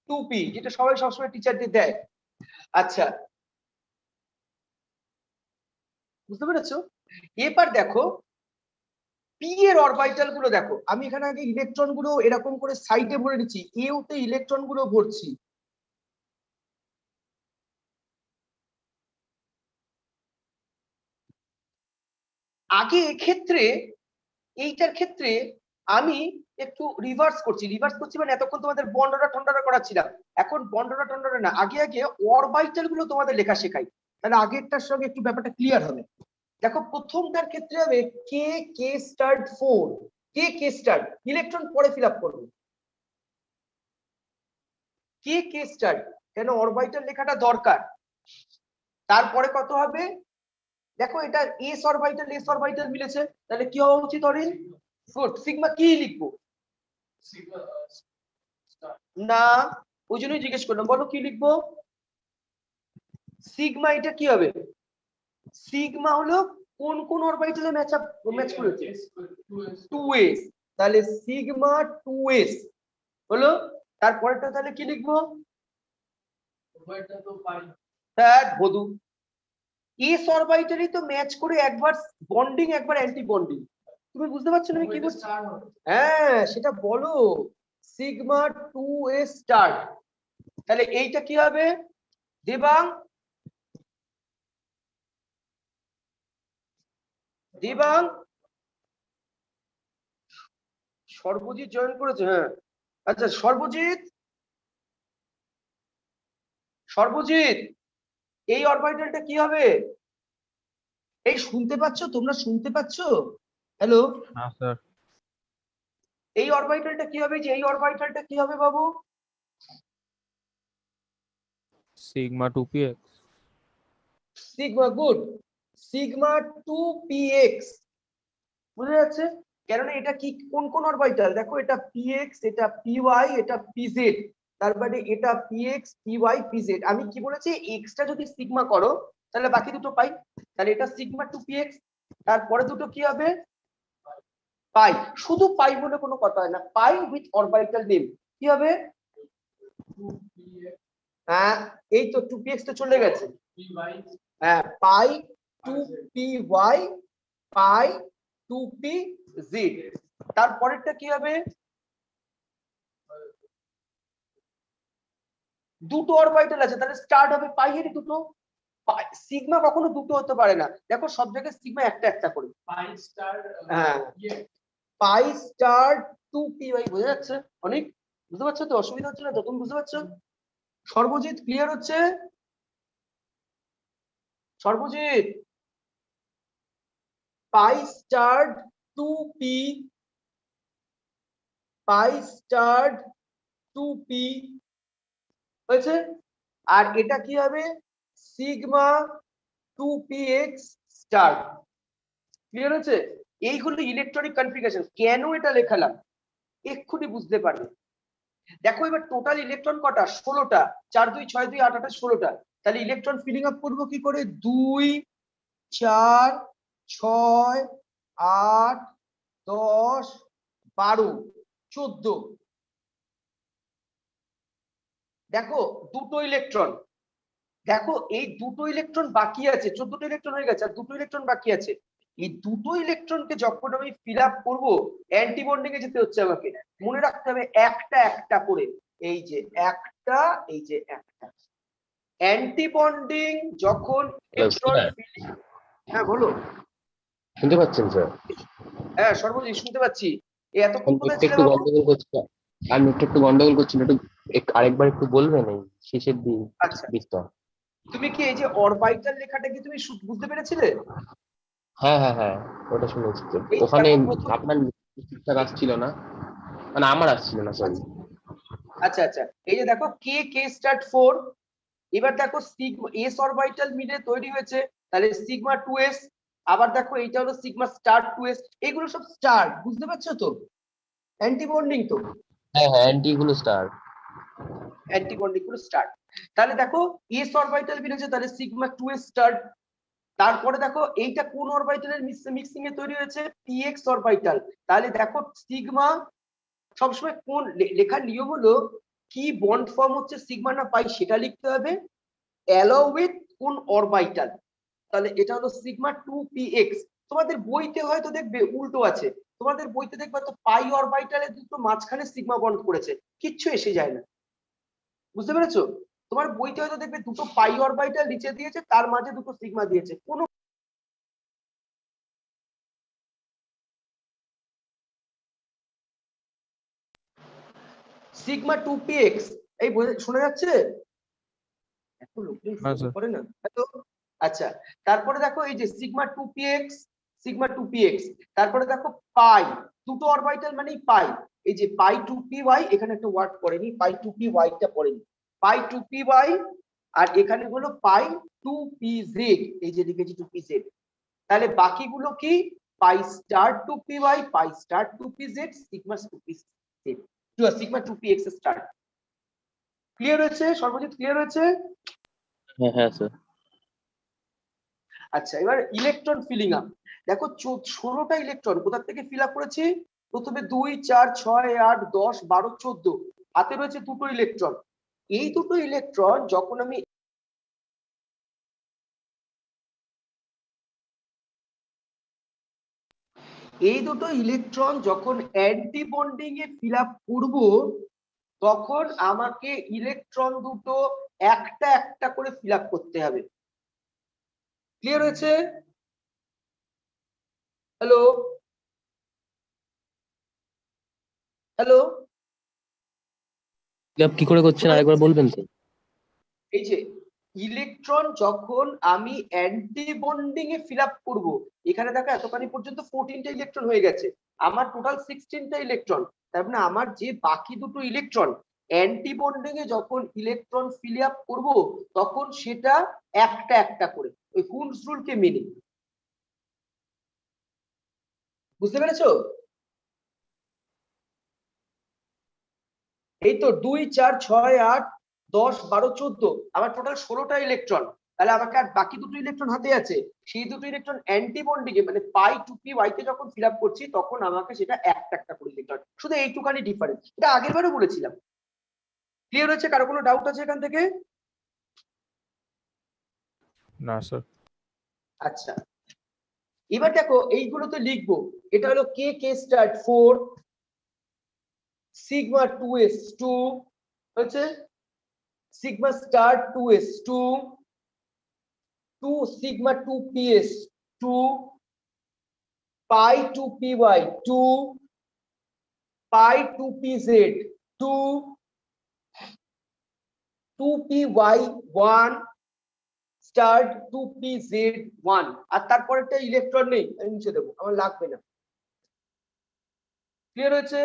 Speaker 2: 2p, যেটা সবাই সবসময় টিচারদের দেয়। আচ্ছা বুঝতে পেরেছো? এবার দেখো পি এর অরবিটাল গুলো দেখো, আমি এখানে আগে ইলেকট্রন গুলো এরকম করে সাইডে ভরে নিচ্ছি, এওতে ইলেকট্রন গুলো ভরছি। আগে এক্ষেত্রে এইটার ক্ষেত্রে আমি একটু রিভার্স করছি মানে এতক্ষণ তোমাদের বন্ডরা ঠন্ডরা করাচ্ছিলাম, এখন বন্ডরা ঠন্ডরা না, আগে আগে অরবিটাল গুলো তোমাদের লেখা শেখাই, তাহলে আগেরটার সঙ্গে একটু ব্যাপারটা ক্লিয়ার হবে। দেখো প্রথমটার ক্ষেত্রে হবে কে কে স্টার্ট 4, কে কে স্টার্ট ইলেকট্রন পরে ফিল আপ করবে। কে কে স্টার, কেন অরবিটাল লেখাটা দরকার। তারপরে কত হবে, দেখো এটা এস অরবিটাল মিলেছে, তাহলে কি হওয়া উচিত অরিন? গুড, সিগমা কি লিখবো?
Speaker 6: Sigma star.
Speaker 2: না, ওই জন্যই জিজ্ঞেস করলাম, বলো কি লিখবো? সিগমা এটা কি হবে? সিগমা হলো কোন কোন অরবিটালে ম্যাচ করেছে? 2s, তাহলে সিগমা 2s হলো। তারপরেটা তাহলে কি লিখবো?
Speaker 6: ওইটা তো পাই।
Speaker 2: দ্যাট বধু, এস অরবিটালই তো ম্যাচ করে একবার বন্ডিং একবার অ্যান্টি বন্ডিং। তুমি বুঝতে পারছো না আমি কি বলছি?
Speaker 6: স্টার হবে।
Speaker 2: হ্যাঁ সেটা বলো, সিগমা 2s স্টার। তাহলে এইটা কি হবে দেবাং? দেবাং সর্বজিৎ জয়েন করেছে, হ্যাঁ আচ্ছা সর্বজিৎ, সর্বজিৎ এই অরবিটালটা কি হবে? এই শুনতে পাচ্ছো, তোমরা শুনতে পাচ্ছো? হ্যালো,
Speaker 7: হ্যাঁ স্যার।
Speaker 2: এই অরবিটালটা কি হবে? যে এই অরবিটালটা কি হবে বাবু?
Speaker 7: Sigma 2px।
Speaker 2: Sigma, good, sigma 2px। বুঝা যাচ্ছে? কেননা এটা কি কোন কোন অরবিটাল, দেখো এটা px, এটা py, এটা pz, তার মানে এটা px py pz। আমি কি বলেছি, এক্সটা যদি সিগমা করো তাহলে বাকি দুটো পাই, তাহলে এটা সিগমা 2px। তারপরে দুটো কি হবে? পাই। শুধু পাই বলে কোনো কথা হয় না, পাই উইথ অরবিটাল নেম কি হবে? হ্যাঁ এই তো 2px তো চলে গেছে, হ্যাঁ পাই 2py পাই 2pz। তারপরেরটা কি হবে? দুটো অরবিটাল আছে, তাহলে স্টার্ট হবে পাই এর দুটো। সিগমা কখনো দুটো হতে পারে না, দেখো সব জায়গায় সিগমা একটা একটা করে।
Speaker 6: পাই স্টার।
Speaker 2: হ্যাঁ পাই স্টার 2py, বোঝা যাচ্ছে অনেক? বুঝতে পারছো তো? অসুবিধা হচ্ছে না তো? তুমি বুঝতে পারছো? সর্বজিৎ ক্লিয়ার হচ্ছে? সর্বজিৎ পাই স্টার 2p, পাই স্টার 2p হয়েছে। আর এটা কি হবে? Sigma 2px star. ক্লিয়ার হচ্ছে? এইগুলো ইলেকট্রনিক কনফিগারেশন। কেন এটা লেখালাম এক্ষুনি বুঝতে পারবে। দেখো এবার টোটাল ইলেকট্রন কটা? 16টা। 4 2 6 2 8 8 16টা। তাহলে ইলেকট্রন ফিলিং আপ করবো কি করে? 2 4 6 8 10 12 14। দেখো দুটো ইলেকট্রন, দেখো এই দুটো ইলেকট্রন বাকি আছে, 14টা ইলেকট্রন হয়ে গেছে আর দুটো ইলেকট্রন বাকি আছে। এই দুটো ইলেকট্রনকে যখন আমি ফিল আপ করবো অ্যান্টি বন্ডিং এ যেতে হচ্ছে আমাকে, মনে রাখতে হবে একটা একটা করে, এই যে একটা, এই যে একটা অ্যান্টি বন্ডিং যখন ইলেকট্রন ফিলিং। হ্যাঁ বলো।
Speaker 3: শুনতে পাচ্ছেন স্যার?
Speaker 2: হ্যাঁ সর্বজিৎ শুনতে পাচ্ছি। এই এতক্ষণ কোথায়
Speaker 3: একটু
Speaker 2: ছিলে
Speaker 3: একটু
Speaker 2: বাবু?
Speaker 3: গন্ডগোল করছিল, আমি একটু গন্ডগোল করছিল, আরেকবার একটু বলবেন এই শেষের
Speaker 2: আচ্ছা
Speaker 3: দিকটা?
Speaker 2: তুমি কি এই যে অরবিটাল লেখাটা কি তুমি বুঝতে পেরেছিলে?
Speaker 3: হ্যাঁ হ্যাঁ হ্যাঁ, ওটা শুনেছি তো।
Speaker 2: এই
Speaker 3: ওখানে
Speaker 2: দেখো প্রথম,
Speaker 3: আপনার ঠিকঠাক আসছিল না, মানে আমার আসছিল না, সরি।
Speaker 2: আচ্ছা আচ্ছা এই যে দেখো কে কে স্টার্ট 4, এবার দেখো সিগমা এস অরবিটাল মিলে তৈরি হয়েছে, তাহলে সিগমা 2s। আবার দেখো এইটা হলো সিগমা স্টার 2s, এগুলো সব স্টার, বুঝতে পারছো তো? অ্যান্টি বন্ডিং তো,
Speaker 3: হ্যাঁ হ্যাঁ, অ্যান্টি গুলো স্টার।
Speaker 2: অ্যান্টি বন্ডিং গুলো স্টার। তাহলে দেখো এস অরবিটাল মিলেছে, তাহলে সিগমা 2s স্টার। তারপরে দেখো এইটা কোন অরবিটালের মিক্সিং এ তৈরি হয়েছে? px orbital. তাহলে দেখো সিগমা সবসময় কোন লেখার নিয়ম হলো কি বন্ড ফর্ম হচ্ছে সিগমা না পাই সেটা লিখতে হবে অ্যালো উইথ কোন অরবিটাল। তাহলে এটা হলো সিগমা 2px। তোমাদের বইতে হয়তো দেখবে উল্টো আছে, তোমাদের বইতে দেখবে তো পাই অরবিটালে দুটো মাঝখানে সিগমা বন্ড করেছে, কিচ্ছু এসে যায় না। বুঝতে পেরেছো? তোমার বইতে হয়তো দেখবে দুটো পাই অরবিটাল নিচে দিয়েছে, তার মাঝে দুটো সিগমা দিয়েছে, কোনো সিগমা 2px। এই শোনা যাচ্ছে? এখন লোকজন
Speaker 7: হ্যাঁ
Speaker 2: ফোন
Speaker 7: স্যার।
Speaker 2: করে না হয়তো। আচ্ছা তারপরে দেখো এই যে সিগমা 2px, সিগমা 2px, তারপরে দেখো পাই, দুটো অরবিটাল মানেই পাই, এই যে পাই টু পি ওয়াই, এখানে একটা ওয়ার্ড পড়েনি, পাই টু পি ওয়াইটা পড়েনি, পাই টু পি ওয়াই, আর এখানে হলো পাই টু পি জেড, এই যে লিখেছি টু পি জেড। তাহলে বাকিগুলো কি, pi star two P Y, pi star two P Z, sigma two P Z, sigma two P X star. Clear হয়েছে সর্বজিৎ, ক্লিয়ার হয়েছে?
Speaker 3: হ্যাঁ হ্যাঁ স্যার।
Speaker 2: আচ্ছা, এবার ইলেকট্রন ফিলিং আপ। দেখো 16টা ইলেকট্রন কোথা থেকে ফিল আপ করেছি? প্রথমে 2 4 6 8 10 12 14, হাতে রয়েছে দুটো ইলেকট্রন। এই দুটো ইলেকট্রন যখন আমি অ্যান্টি বন্ডিং এ ফিল আপ করব, তখন আমাকে ইলেকট্রন দুটো একটা একটা করে ফিল আপ করতে হবে। ক্লিয়ার হয়েছে? হ্যালো হ্যালো,
Speaker 9: কি করে করছেন আরেকবার বলবেন তো?
Speaker 2: এই যে ইলেকট্রন যখন আমি অ্যান্টি বন্ডিং এ ফিল আপ করবো, এখানে দেখো এতখানি পর্যন্ত 14টা ইলেকট্রন হয়ে গেছে, আমার টোটাল 16টা ইলেকট্রন। তার মানে আমার যে বাকি দুটো ইলেকট্রন অ্যান্টি বন্ডিং এ যখন ইলেকট্রন ফিল আপ করবো, তখন সেটা একটা একটা করে ওই কুনস রুলকে মেনে। বুঝতে পেরেছো? এই তো 2 4 6 8 10 12 14, আমার টোটাল 16টা ইলেকট্রন। তাহলে আমাকে আর বাকি দুটো ইলেকট্রন হাতে আছে, সেই দুটো ইলেকট্রন অ্যান্টি বন্ডিং এ মানে পাই টু পি ওয়াই তে যখন ফিল আপ করছি, তখন আমাকে সেটা একটা একটা করে ইলেকট্রন, শুধু এইটুখানি ডিফারেন্স, এটা আগের বারও বলেছিলাম। ক্লিয়ার হয়েছে? কারো কোনো ডাউট আছে এখান থেকে?
Speaker 7: না স্যার।
Speaker 2: আচ্ছা, এবার দেখো এইগুলোতে লিখবো, এটা হলো কে কে স্টার্ট 4, সিগমা 2s2 হচ্ছে, sigma star 2s2, 2 sigma 2ps 2, pi 2py 2, pi 2pz 2, 2py 1, star 2pz 1। আর তারপরেরটা ইলেকট্রন নেই, আমি মুছে দেবো, আমার লাগবে না। ক্লিয়ার হয়েছে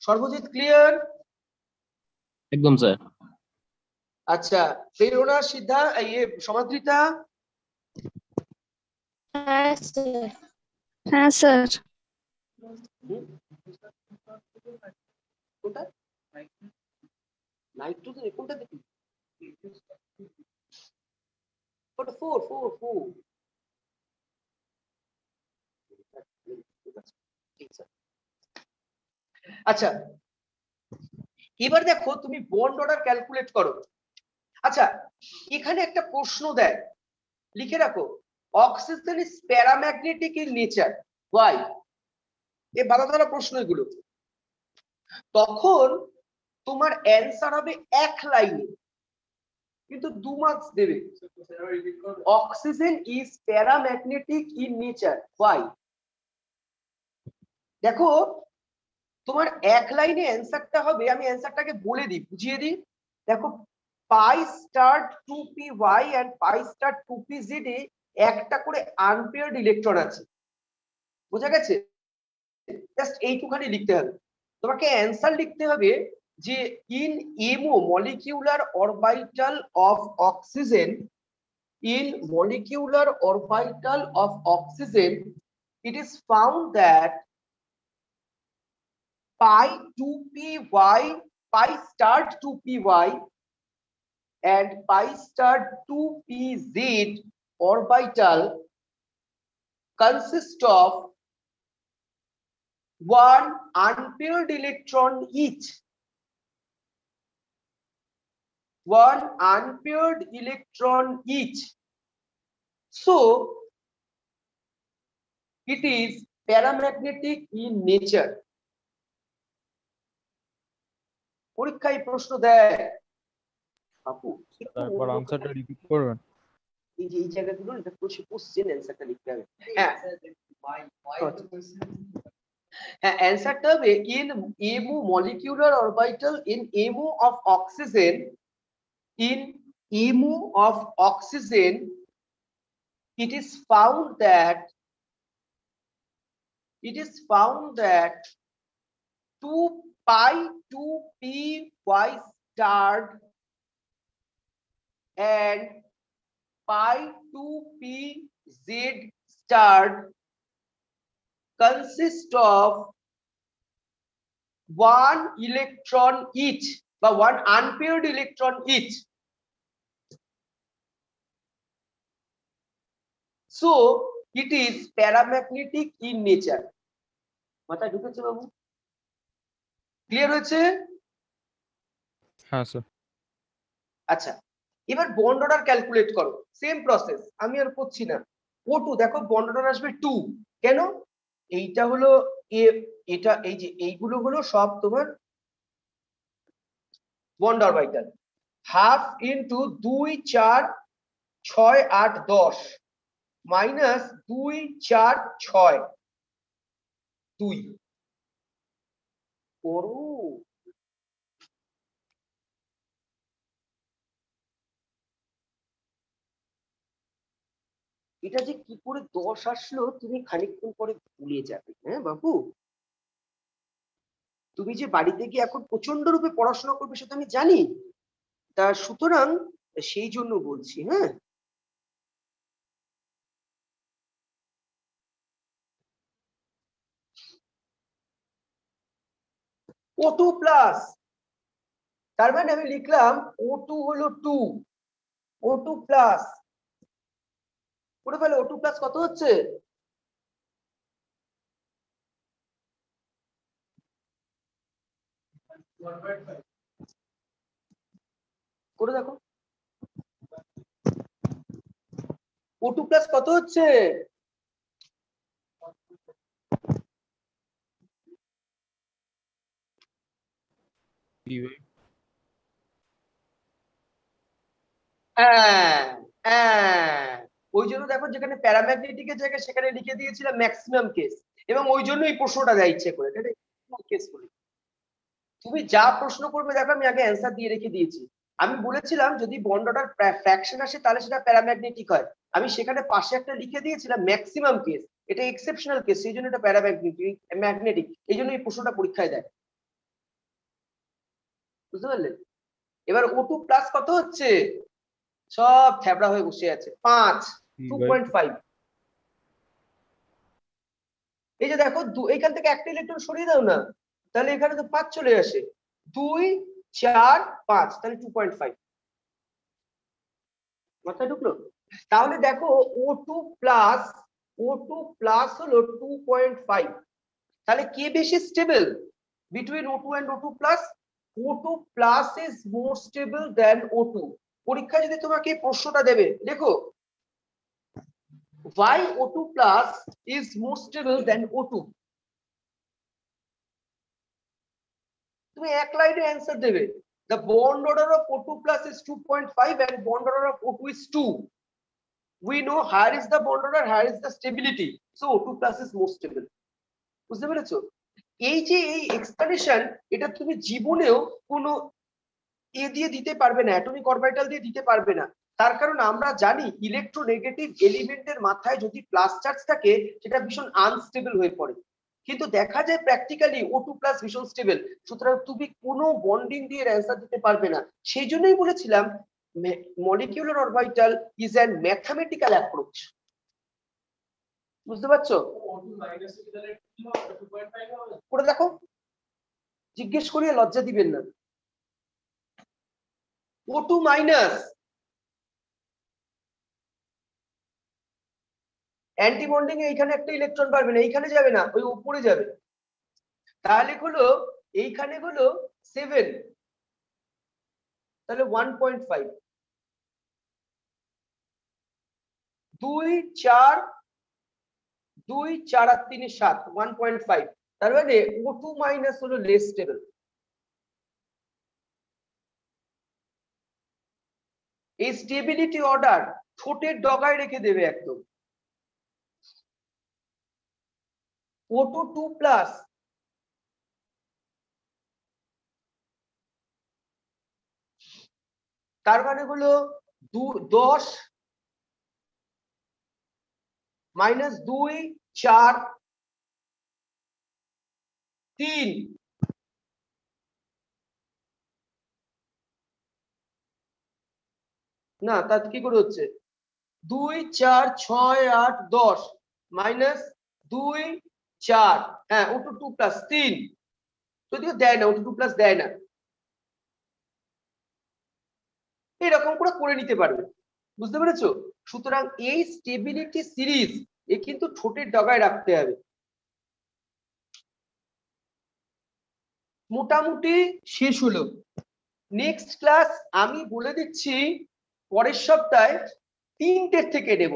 Speaker 2: সর্বজিৎ? ক্লিয়ার?
Speaker 9: একদম স্যার।
Speaker 2: আচ্ছা, প্রেরণা, সিদ্ধা, সমাদৃতা,
Speaker 5: হ্যাঁ স্যার। হ্যাঁ স্যার।
Speaker 2: কোনটা নাইট্রোজেন, কোনটা দেখি? ওটা 4 4 4। আচ্ছা, এবার দেখো তুমি বন্ড অর্ডার ক্যালকুলেট করো। আচ্ছা, এখানে একটা প্রশ্ন দেয়, লিখে রাখো, oxygen is paramagnetic in nature, why? এ বাধা ধরা প্রশ্ন এগুলো। তখন তোমার অ্যান্সার হবে এক লাইনে, কিন্তু 2 মার্কস দেবে। Oxygen is paramagnetic in nature, why? দেখো তোমার এক লাইনে অ্যান্সারটা হবে, আমি অ্যান্সারটাকে বলে দিই, বুঝিয়ে দিই। দেখো, pi star 2py and pi star 2pz এ একটা করে আনপেয়ার্ড ইলেকট্রন আছে, বোঝা গেছে? জাস্ট এইটুখানি লিখতে হবে। তোমাকে অ্যান্সার লিখতে হবে যে in MO molecular orbital of oxygen, in molecular orbital of oxygen, it is found that pi 2py, pi star 2py and pi star 2pz orbital consist of one unpaired electron each. One unpaired electron each. So it is paramagnetic in nature. পরীক্ষায় প্রশ্ন দেয় আপু,
Speaker 7: একবার আনসারটা রিপিট করবেন?
Speaker 2: এই যে এই জায়গাগুলো এটা কোশ্চেন অ্যান্সারটা লিখতে হবে। হ্যাঁ হ্যাঁ, অ্যান্সারটা হবে in Emo molecular orbital in Emo of oxygen, in emu of oxygen, it is found that it is found that 2 pi 2 p y star and pi 2 p z star consist of one electron each, বা one unpaired electron each. So it is paramagnetic in nature. মাথায় ঢুকেছে বাবু? ক্লিয়ার হয়েছে?
Speaker 7: হ্যাঁ স্যার।
Speaker 2: আচ্ছা, এবার বন্ড অর্ডার ক্যালকুলেট করো, সেম প্রসেস, আমি আর করছি না। O2 দেখো বন্ড অর্ডার আসবে 2, কেন? এইটা হলো এ, এটা এই যে এইগুলো হলো সব তোমার bond orbital. Half into 2 4 6 8 10 minus 2 4 6 2 করো। এটা যে কি করে 10 আসলো তুমি খানিকক্ষণ পরে ভুলে যাবে। হ্যাঁ বাবু, তুমি যে বাড়িতে গিয়ে এখন প্রচন্ড রূপে পড়াশোনা করবে সেটা আমি জানি, তা সুতরাং সেই জন্য বলছি। হ্যাঁ, O2 প্লাস, তার মানে আমি লিখলাম O2 হলো 2, O2 প্লাস করে ফেলে। O2 প্লাস কত হচ্ছে? করে দেখো O2 প্লাস কত হচ্ছে? ওই জন্য দেখো যেখানে প্যারাম্যাগনেটিকের জায়গায় সেখানে লিখে দিয়েছিলাম ম্যাক্সিমাম কেস, এবং ওই জন্য এই প্রশ্নটা দেয় ইচ্ছে করে। কেস করে তুমি যা প্রশ্ন করবে দেখো আমি আগে অ্যান্সার দিয়ে রেখে দিয়েছি। আমি বলেছিলাম যদি বন্ড অর্ডার ফ্র্যাকশন আসে তাহলে সেটা প্যারাম্যাগনেটিক হয়, আমি সেখানে পাশে একটা লিখে দিয়েছিলাম ম্যাক্সিমাম কেস, এটা এক্সেপশনাল কেস, সেই জন্য এটা প্যারাম্যাগনেটিক, এই জন্য এই প্রশ্নটা পরীক্ষায় দেয়। বুঝতে পারলেন? এবার O2 প্লাস কত হচ্ছে? সব থ্যাবড়া হয়ে বসে আছে। 5 2.5। এই যে দেখো এইখান থেকে একটা ইলেকট্রন সরিয়ে দাও না, তাহলে এখানে তো 5 চলে আসে। 2 4 5, তাহলে 2.5। মাথায় ঢুকলো? তাহলে দেখো O2 প্লাস হলো 2.5, তাহলে কে বেশি stable between O2 and O2 plus? O2 plus is more stable than O2। পরীক্ষায় যদি তোমাকে প্রশ্নটা দেবে, দেখো why O2 plus is more stable than O2, তুমি এক লাইনে অ্যান্সার দেবে। The bond order of O2 plus is 2.5 and bond order of O2 is 2. We know higher is the bond order, higher is the stability, so O2 plus is more stable. বুঝতে পেরেছো? এই যে এই এক্সপ্লেনেশন, এটা তুমি জীবনেও কোনো এ দিয়ে দিতে পারবে না, অ্যাটমিক অরবিটাল দিয়ে দিতে পারবে না। তার কারণ আমরা জানি ইলেকট্রোনেগেটিভ এলিমেন্টের মাথায় যদি প্লাস চার্জ থাকে সেটা ভীষণ আনস্টেবল হয়ে পড়ে, কিন্তু দেখা যায় প্র্যাকটিক্যালি O2 প্লাস ভীষণ স্টেবল। সুতরাং তুমি কোনো বন্ডিং দিয়ে অ্যান্সার দিতে পারবে না। সেই জন্যই বলেছিলাম molecular orbital is an mathematical approach. বুঝতে পারছো? করে দেখো, জিজ্ঞেস করিয়ে লজ্জা দিবেন না। O2 মাইনাস অ্যান্টি বন্ডিং এ এইখানে একটা ইলেকট্রন পারবে না, এইখানে যাবে না, ওই উপরে যাবে, তাহলে হলো এইখানে হলো 7, তাহলে 1.5। 2 4 আর 3 7, 1.5। তার মানে O2 মাইনাস হলো লেস স্টেবল। এই স্টেবিলিটি অর্ডার ঠোঁটের ডগায় রেখে দেবে একদম। O2 2 প্লাস তার মানে হলো 10 মাইনাস 2 4 3 না তার কি করে হচ্ছে 2 4 6 8 10 মাইনাস 2 4 হ্যাঁ O2 2 প্লাস 3 যদিও দেয় না O2 2 প্লাস দেয় না এরকম করে নিতে পারবে বুঝতে পেরেছো সুতরাং এই স্টেবিলিটি সিরিজ এ কিন্তু ঠোঁটের ডগায় রাখতে হবে মোটামুটি শেষ হলো নেক্সট ক্লাস আমি বলে দিচ্ছি পরের সপ্তাহে 3টে থেকে নেব